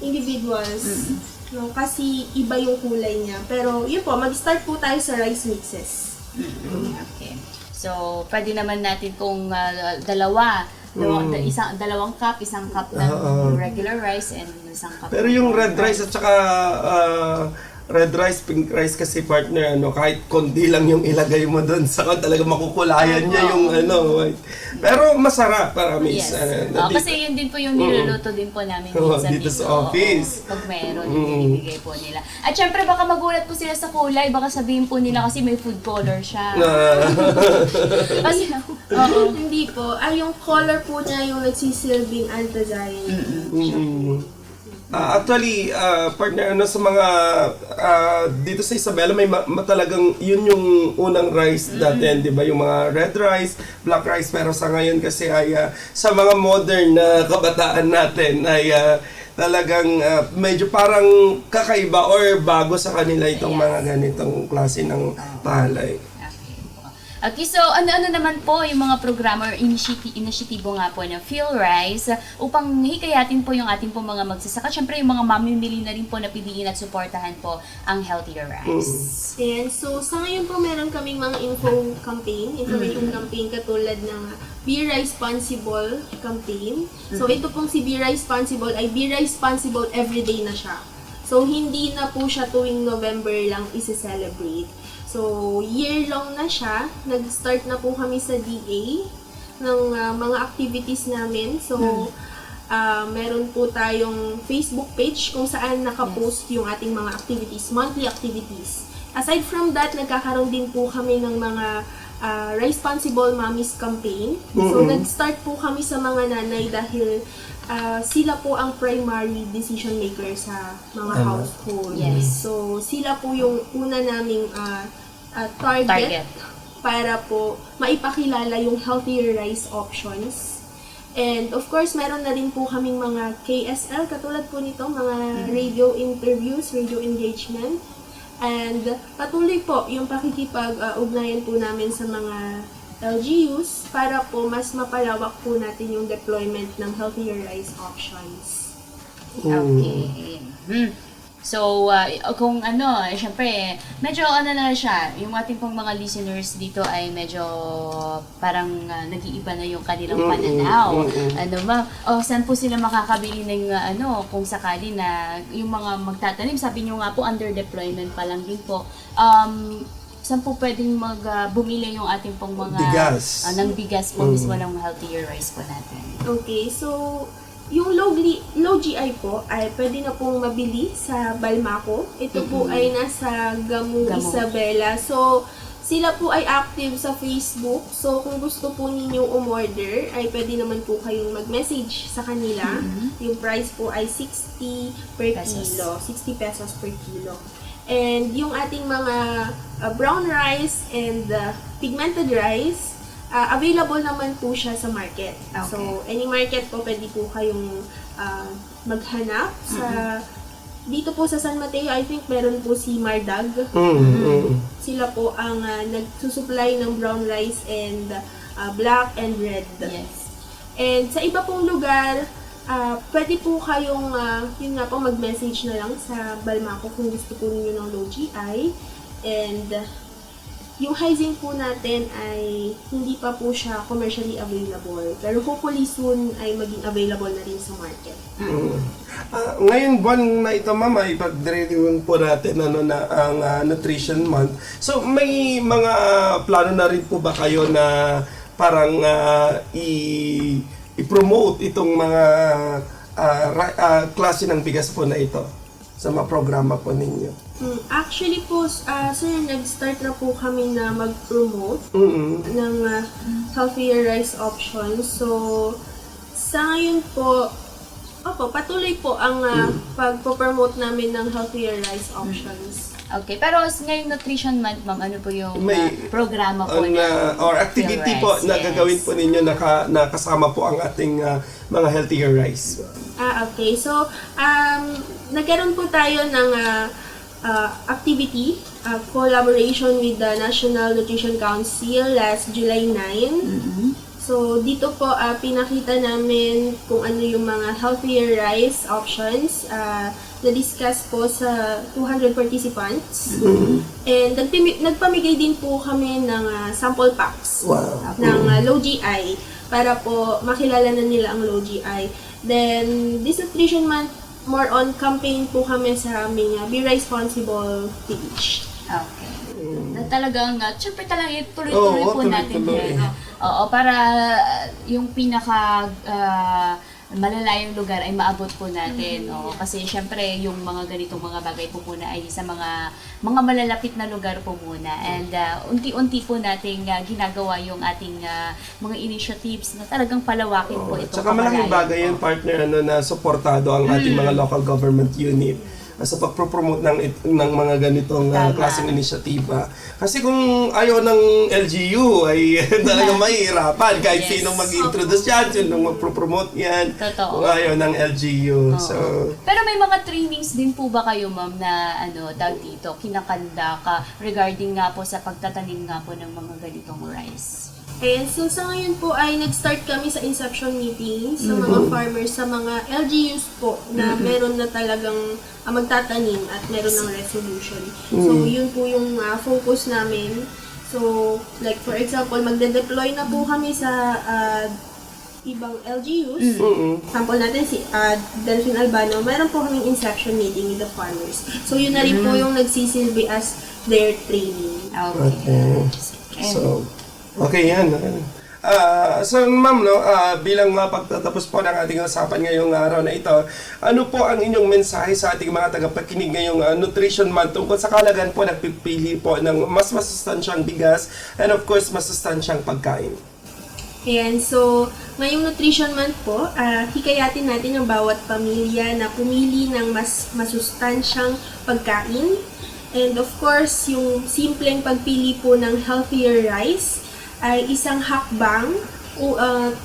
individuals. No, kasi iba yung kulay niya. Pero yun po, mag-start po tayo sa rice mixes. Okay. So, pwede naman natin kung dalawang cup, isang cup ng regular rice and isang cup. Pero yung red rice at saka red rice, pink rice kasi partner, kahit konti lang yung ilagay mo doon, saka talaga makukulayan niya yung white. Pero masarap para Yes. Kasi yun din po yung niluluto din po namin minsan dito sa office. Pag meron, ibibigay po nila. At syempre baka magulat po sila sa kulay, baka sabihin po nila kasi may food color siya. Kasi, hindi po. Yung color po niya yung nagsisilbing anthocyane. Actually, partner, sa mga dito sa Isabela, may talagang yun yung unang rice dati, di ba? Yung mga red rice, black rice, pero sa ngayon kasi ay sa mga modern na kabataan natin ay talagang medyo parang kakaiba or bago sa kanila itong mga ganitong klase ng palay. Okay, so ano naman po yung mga programa or initiatibo nga po ng PhilRice upang hikayatin po yung ating po mga magsasaka. Siyempre yung mga mamimili na rin po na piliin at suportahan po ang healthier rice. And so sa ngayon po meron kaming mga information campaign katulad ng Be Responsible campaign. So ito pong si Be Responsible ay Be Responsible everyday na siya. So hindi na po siya tuwing November lang isi-celebrate. So, year-long na siya. Nag-start na po kami sa DA ng mga activities namin. So, meron po tayong Facebook page kung saan nakapost yung ating mga activities, monthly activities. Aside from that, nagkakaroon din po kami ng mga Responsible Mommies campaign. So, nag-start po kami sa mga nanay dahil sila po ang primary decision maker sa mga household. Yes. So, sila po yung una naming target para po maipakilala yung healthier rice options. And of course, meron na rin po kaming mga KSL, katulad po nito, mga radio interviews, radio engagement. And patuloy po yung pakikipag-ugnayan po namin sa mga LGUs para po mas mapalawak po natin yung deployment ng healthier rice options. Okay. So, kung syempre, medyo na siya, yung ating pong mga listeners dito ay medyo parang nag-iiba na yung kanilang pananaw. Saan po sila makakabili ng kung sakali na yung mga magtatanim, sabi nyo nga po, under deployment pa lang din po. Saan po pwedeng bumili yung ating pong mga bigas. Ng bigas po mismo ng healthier rice po natin? Okay, so yung low GI po ay pwede na pong mabili sa Balmaco. Ito po ay nasa Gamu Isabela. So, sila po ay active sa Facebook. So, kung gusto po ninyong umorder, ay pwede naman po kayong mag-message sa kanila. Yung price po ay 60 per kilo. 60 pesos per kilo. And yung ating mga brown rice and pigmented rice, available naman po siya sa market. Okay. So, any market po, pwede po kayong maghanap sa dito po sa San Mateo. I think meron po si Mardag. Sila po ang nagsusupply ng brown rice and black and red. Yes. And sa iba pong lugar, pwede po kayong yun nga po, mag-message na lang sa Balmaco kung gusto po ninyo ng low GI. And yung Hyzin po natin ay hindi pa po siya commercially available. Pero hopefully soon ay maging available na rin sa market. Ngayon buwan na ito, ma'am, ay pag-review po natin ang Nutrition Month. So may mga plano na rin po ba kayo na parang i-promote itong mga klase ng bigas po na ito sa mga programa po ninyo? Actually po, sir, nag-start na po kami na mag-promote ng healthier rice options. So, sa ngayon po, patuloy po ang pag-promote namin ng healthier rice options. Okay, pero ngayong Nutrition Month, ma'am, ano po yung programa po or activity po na gagawin po ninyo na kasama po ang ating mga healthier rice? Okay. So, nagkaroon po tayo ng activity, collaboration with the National Nutrition Council last July 9. So, dito po pinakita namin kung ano yung mga healthier rice options na-discuss po sa 200 participants. And nagpamigay din po kami ng sample packs ng low GI para po makilala na nila ang low GI. Then, this Nutrition Month, more on campaign po kami sa aming Be Responsible page. Okay. Talagang, syempre talagang tuloy-tuloy po natin. Oo, para yung pinaka malalayong lugar ay maabot po natin. Kasi syempre yung mga ganitong mga bagay po muna ay sa mga malalapit na lugar po muna. And unti-unti po nating ginagawa yung ating mga initiatives na talagang palawakin po itong Tsaka malaking bagay yan, partner, na suportado ang ating mga local government unit sa pagpropromote ng mga ganitong klaseng inisyatiba. Kasi kung ayaw ng LGU ay talagang mahihirapan kahit sinong mag-introduce yan, sinong magpropromote yan. Totoo. Kung ayaw ng LGU. So, pero may mga trainings din po ba kayo, ma'am, na tawag dito, kinakanda ka regarding nga po sa pagtatanim nga po ng mga ganitong rice? And so sa ngayon po ay nag-start kami sa inception meeting sa mga farmers, sa mga LGUs po na meron na talagang magtatanim at meron ng resolution. So yun po yung focus namin. So like for example, magde-deploy na po kami sa ibang LGUs. Sample natin si Delphine Albano, meron po kaming inception meeting with the farmers. So yun na rin po yung nagsisilbi as their training. So, okay yan. So ma'am, bilang pagtatapos po ng ating usapan ngayong araw na ito, ano po ang inyong mensahe sa ating mga tagapakinig ngayong Nutrition Month tungkol sa kalagayan po nagpipili po ng mas masustansyang bigas and of course masustansyang pagkain? Ayan, so ngayong Nutrition Month po, hikayatin natin ang bawat pamilya na pumili ng mas masustansyang pagkain. And of course, yung simpleng pagpili po ng healthier rice ay isang hakbang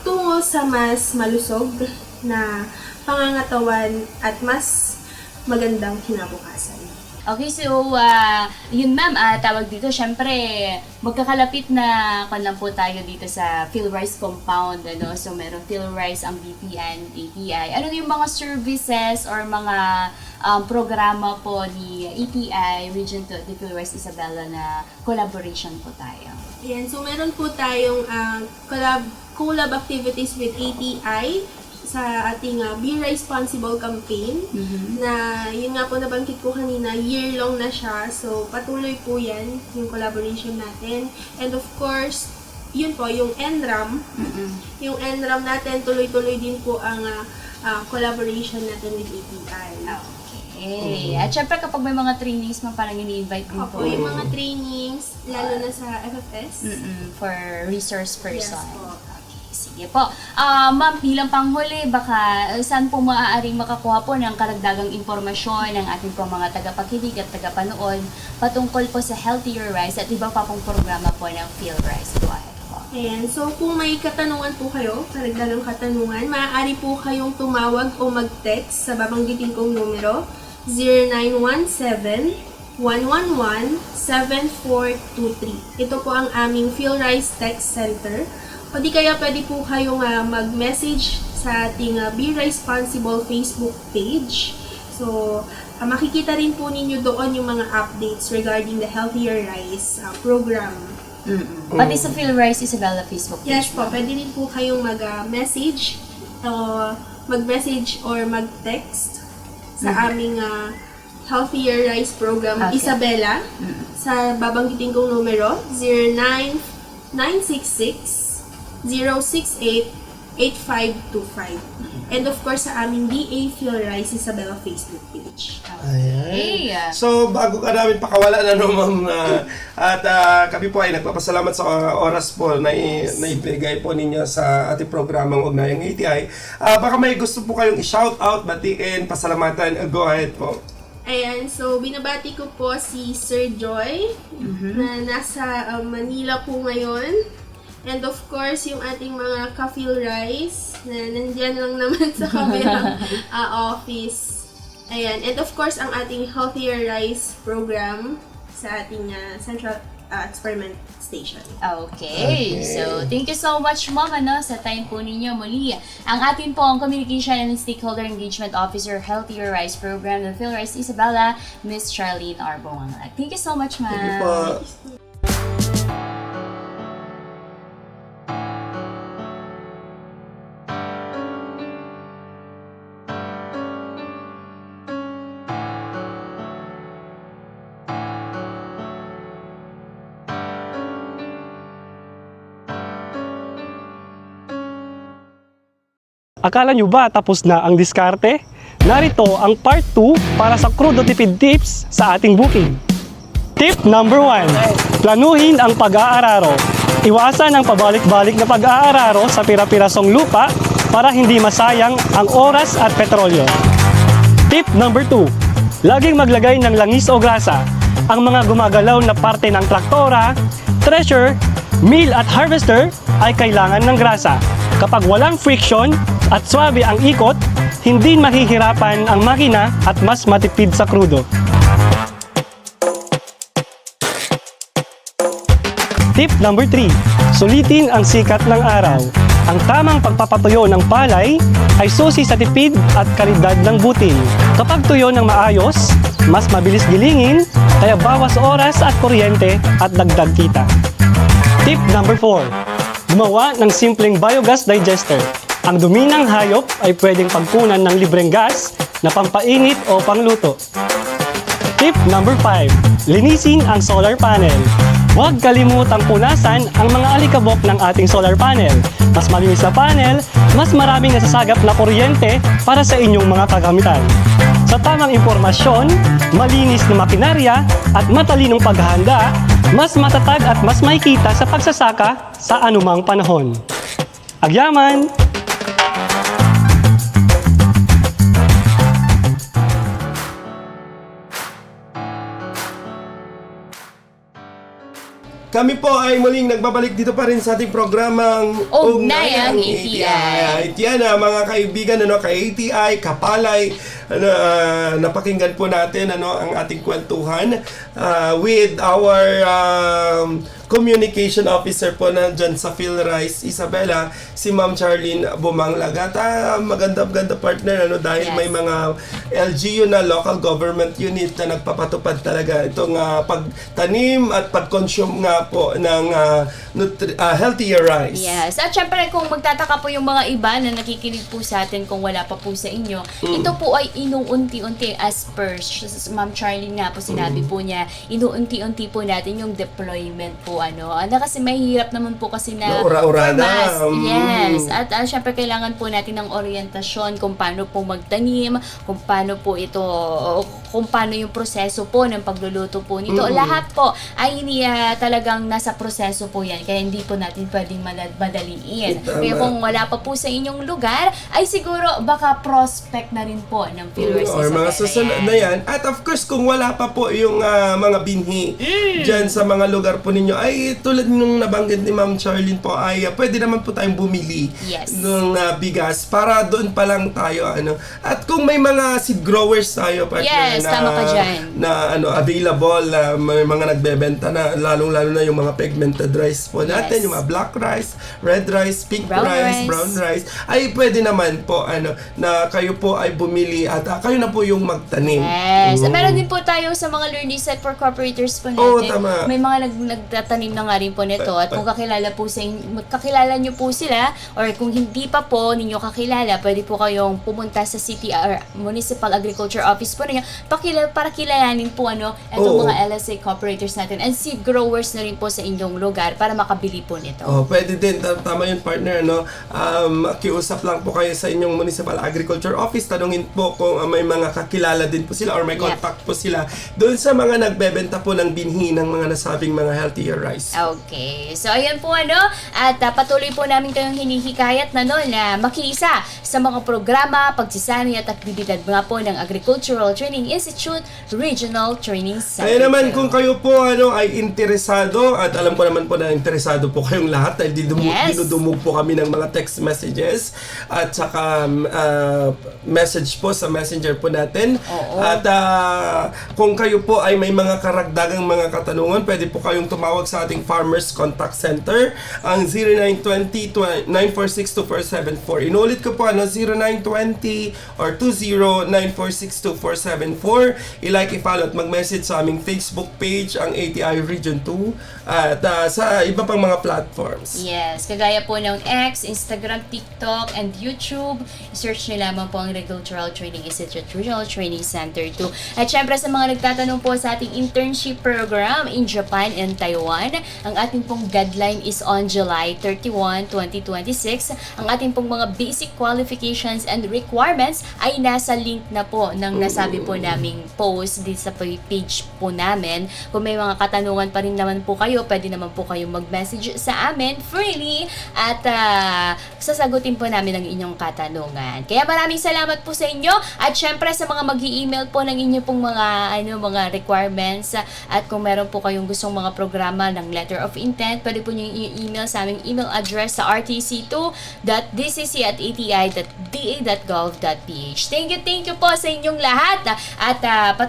tungo sa mas malusog na pangangatawan at mas magandang kinabukasan. Okay, so yun ma'am, tawag dito, syempre magkakalapit na lang po tayo dito sa PhilRice compound, ano? So meron PhilRice ang BP and ATI. Ano yung mga services or mga programa po ni ATI Region 2 at PhilRice Isabela na collaboration po tayo? Ayan, so meron po tayong collab activities with ATI sa ating Be Responsible campaign na yun nga po nabanggit ko kanina, year-long na siya. So patuloy po yan, yung collaboration natin. And of course, yun po, yung NRAM. Yung NRAM natin, tuloy-tuloy din po ang collaboration natin with ATI. Okay. At syempre kapag may mga trainings man parang ini-invite din po. Yung mga trainings, lalo na sa FFS. For resource person. Yes po. Sige po. Ma'am, bilang panghuli, baka saan po maaaring makakuha po ng karagdagang impormasyon ng ating po mga tagapakinig at tagapanood patungkol po sa Healthier Rice at iba pa pong programa po ng PhilRice. Go ahead po. Ayan, so kung may katanungan po kayo, karagdagang katanungan, maaari po kayong tumawag o mag-text sa babanggitin kong numero 0917-111-7423. Ito po ang aming PhilRice Text Center. O di kaya pwede po kayong mag-message sa ating Be Responsible Facebook page. So, makikita rin po ninyo doon yung mga updates regarding the Healthier Rice program. Pati sa PhilRice Isabela Facebook page. Yes po, pwede rin po kayong mag-message or mag-text sa aming Healthier Rice program, Isabela, sa babanggitin kong numero 09-966-068-8525. And of course, sa aming BA PhilRice Isabela Facebook page. Ayan. So, bago ka namin pakawala na ma'am, at kami po ay nagpapasalamat sa oras po na ibigay po ninyo sa ating programang Ugnayang ATI. Baka may gusto po kayong i-shout out, batiin, pasalamatan, go ahead po. Ayan, so binabati ko po si Sir Joy na nasa Manila po ngayon. And of course, yung ating mga ka-PhilRice na nandyan lang naman sa kabilang office. Ayan, and of course, ang ating Healthier Rice program sa ating Central Experiment Station. Okay. So, thank you so much, Ma'am, sa time po ninyo muli. Ang atin po ang Communication and Stakeholder Engagement Officer, Healthier Rice Program ng PhilRice Isabela, Miss Charlene Arbong. Thank you so much, Ma'am. Thank you po. Akala nyo ba tapos na ang diskarte? Narito ang part 2 para sa crudo tipid tips sa ating bukid. Tip number 1. Planuhin ang pag-aararo. Iwasan ang pabalik-balik na pag-aararo sa pira-pirasong lupa para hindi masayang ang oras at petrolyo. Tip number 2. Laging maglagay ng langis o grasa. Ang mga gumagalaw na parte ng traktora, thresher, mill at harvester ay kailangan ng grasa. Kapag walang friction at swabe ang ikot, hindi mahihirapan ang makina at mas matipid sa krudo. Tip number 3. Sulitin ang sikat ng araw. Ang tamang pagpapatuyo ng palay ay susi sa tipid at kalidad ng butil. Kapag tuyo ng maayos, mas mabilis gilingin, kaya bawas oras at kuryente at dagdag kita. Tip number 4. Gumawa ng simpleng biogas digester. Ang dumi ng hayop ay pwedeng pagkunan ng libreng gas na pampainit o pangluto. Tip number 5. Linisin ang solar panel. Huwag kalimutang punasan ang mga alikabok ng ating solar panel. Mas malinis na panel, mas maraming nasasagap na kuryente para sa inyong mga kagamitan. Sa tamang impormasyon, malinis na makinarya at matalinong paghahanda, mas matatag at mas makikita sa pagsasaka sa anumang panahon. Agyaman! Kami po ay muling nagbabalik dito pa rin sa ating programang Ugnayang ATI. At yan mga kaibigan, ka-ATI, kapalay, napakinggan po natin ang ating kwentuhan with our communication officer po na dyan sa PhilRice Isabela, si Ma'am Charlene Bumanglag. At maganda partner dahil may mga LGU na local government unit na nagpapatupad talaga itong pagtanim at pag-consume nga po ng healthier rice. Yes. At syempre kung magtataka po yung mga iba na nakikinig po sa atin kung wala pa po sa inyo, ito po ay inuunti-unti as per Ma'am Charlene nga po sinabi po niya, inuunti-unti po natin yung deployment po kasi mahirap naman po kasi na ura-urada. Yes. At syempre kailangan po natin ng orientasyon kung paano po magtanim, kung paano po ito, kung paano yung proseso po ng pagluluto po nito. Lahat po ay talagang nasa proseso po yan. Kaya hindi po natin pwedeng madaliin. Kaya kung wala pa po sa inyong lugar, ay siguro baka prospect na rin po ng PhilRice or mga susunod na yan. At of course, kung wala pa po yung mga binhi dyan sa mga lugar po ninyo, ay tulad nung nabanggit ni Ma'am Charlene po, ay pwede naman po tayong bumili ng bigas para doon pa lang tayo. At kung may mga seed growers tayo, partner, tama ka dyan. na available, may mga nagbebenta na, lalong-lalo na yung mga pigmented rice po natin, yung mga black rice, red rice, pink rice, brown rice, ay pwede naman po na kayo po ay bumili at kayo na po yung magtanim. Yes. Meron din po tayo sa mga learning set for cooperators po natin. Tama. May mga nagtatanim na nga rin po nito at kung kakilala nyo po sila or kung hindi pa po ninyo kakilala, pwede po kayong pumunta sa city or municipal agriculture office po ninyo para kilalanin po itong mga LSA cooperators natin and seed growers na rin po sa inyong lugar para makabili po nito. Pwede din. Tama yun, partner. Makiusap lang po kayo sa inyong municipal agriculture office. Tanungin po kung may mga kakilala din po sila or may contact po sila doon sa mga nagbebenta po ng binhi ng mga nasabing mga healthier rice. Okay. So, ayan po at patuloy po namin kayong hinihikayat na makiisa sa mga programa, pagsisanay at aktibidad nga po ng Agricultural Training Institute Regional Training Center. Kaya naman kung kayo po ay interesado, at alam ko naman po na interesado po kayong lahat dahil dinudumog po kami ng mga text messages at saka message po sa messenger po natin. At kung kayo po ay may mga karagdagang mga katanungan, pwede po kayong tumawag sa ating Farmers Contact Center, ang 0920-946-2474. Inulit ko po 0920 or 20-946-2474. I-like, i-follow at mag-message sa aming Facebook page, ang ATI Region 2, at sa iba pang mga platforms. Yes, kagaya po ng X, Instagram, TikTok, and YouTube. I-search nyo lamang po ang Agricultural Training Institute Regional Training Center 2. At syempre sa mga nagtatanong po sa ating internship program in Japan and Taiwan, ang ating pong deadline is on July 31, 2026. Ang ating pong mga basic qualifications and requirements ay nasa link na po ng nasabi po naming post dito sa page po namin. Kung may mga katanungan pa rin naman po kayo, pwede naman po kayong mag-message sa amin freely at sasagutin po namin ang inyong katanungan. Kaya maraming salamat po sa inyo at syempre sa mga mag-i-email po ng inyo pong mga requirements at kung meron po kayong gustong mga programa ng letter of intent, pwede po nyo i-email sa aming email address sa rtc2.dcc@ati.da.gov.ph. Thank you po sa inyong lahat at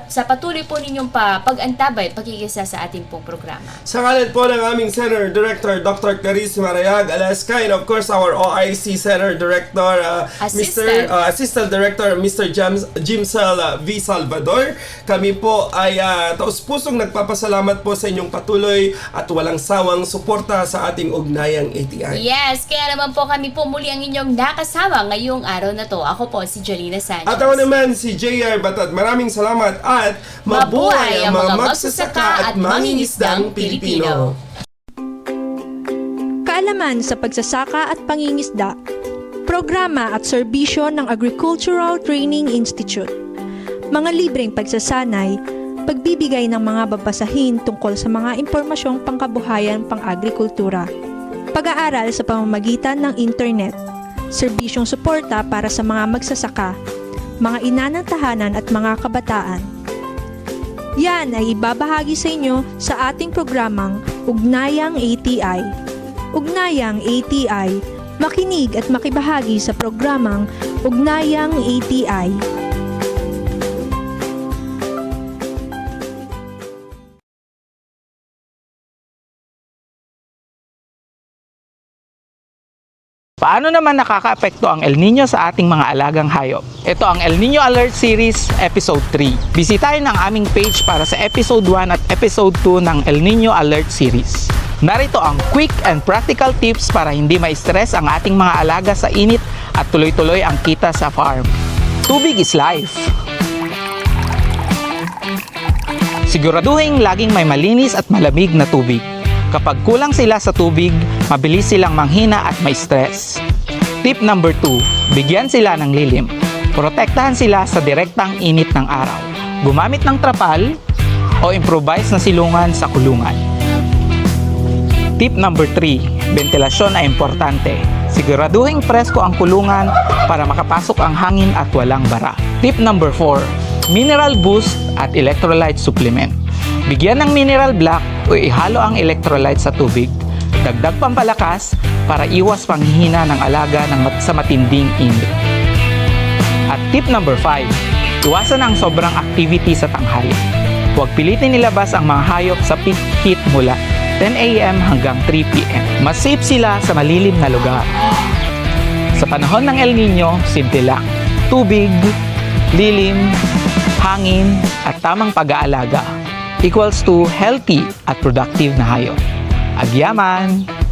sa patuloy po ninyong pag-antabay, pagkikisa sa ating pong programa. Sa ngalan po ng aming Center Director, Dr. Clarice Marayag Alaska, and of course our OIC Center Director, Assistant Director, Mr. Jimsel V. Salvador, kami po ay taus-pusong nagpapasalamat po sa inyong patuloy at walang sawang suporta sa ating ugnayang ATI. Yes, kaya naman po kami po muli ang inyong nakasama ngayong araw na to. Ako po si Jolina Sanchez. At ako naman si JR Batad. Maraming salamat at mabuhay ang mga magsasaka at mangingisdang Pilipino. Kaalaman sa pagsasaka at pangingisda, programa at serbisyo ng Agricultural Training Institute, mga libreng pagsasanay, pagbibigay ng mga babasahin tungkol sa mga impormasyong pangkabuhayan pang-agrikultura, pag-aaral sa pamamagitan ng internet, serbisyong suporta para sa mga magsasaka, mga ina ng tahanan at mga kabataan. Yan ay ibabahagi sa inyo sa ating programang Ugnayang ATI. Ugnayang ATI, makinig at makibahagi sa programang Ugnayang ATI. Paano naman nakakaapekto ang El Nino sa ating mga alagang hayop? Ito ang El Nino Alert Series Episode 3. Bisitahin ang aming page para sa Episode 1 at Episode 2 ng El Nino Alert Series. Narito ang quick and practical tips para hindi ma-stress ang ating mga alaga sa init at tuloy-tuloy ang kita sa farm. Tubig is life. Siguraduhin laging may malinis at malamig na tubig. Kapag kulang sila sa tubig, mabilis silang manghina at may stress. Tip number 2, bigyan sila ng lilim. Protektahan sila sa direktang init ng araw. Gumamit ng trapal o improvise na silungan sa kulungan. Tip number 3, ventilasyon ay importante. Siguraduhin presko ang kulungan para makapasok ang hangin at walang bara. Tip number 4, mineral boost at electrolyte supplement. Bigyan ng mineral block o ihalo ang electrolyte sa tubig. Dagdag pampalakas para iwas panghihina ng alaga sa matinding init. At tip number 5, iwasan ang sobrang activity sa tanghali. Huwag pilitin nilabas ang mga hayop sa peak heat mula 10 a.m. hanggang 3 p.m. Mas safe sila sa malilim na lugar. Sa panahon ng El Nino, simple lang. Tubig, lilim, hangin, at tamang pag-aalaga equals to healthy at productive na hayop. Agyaman!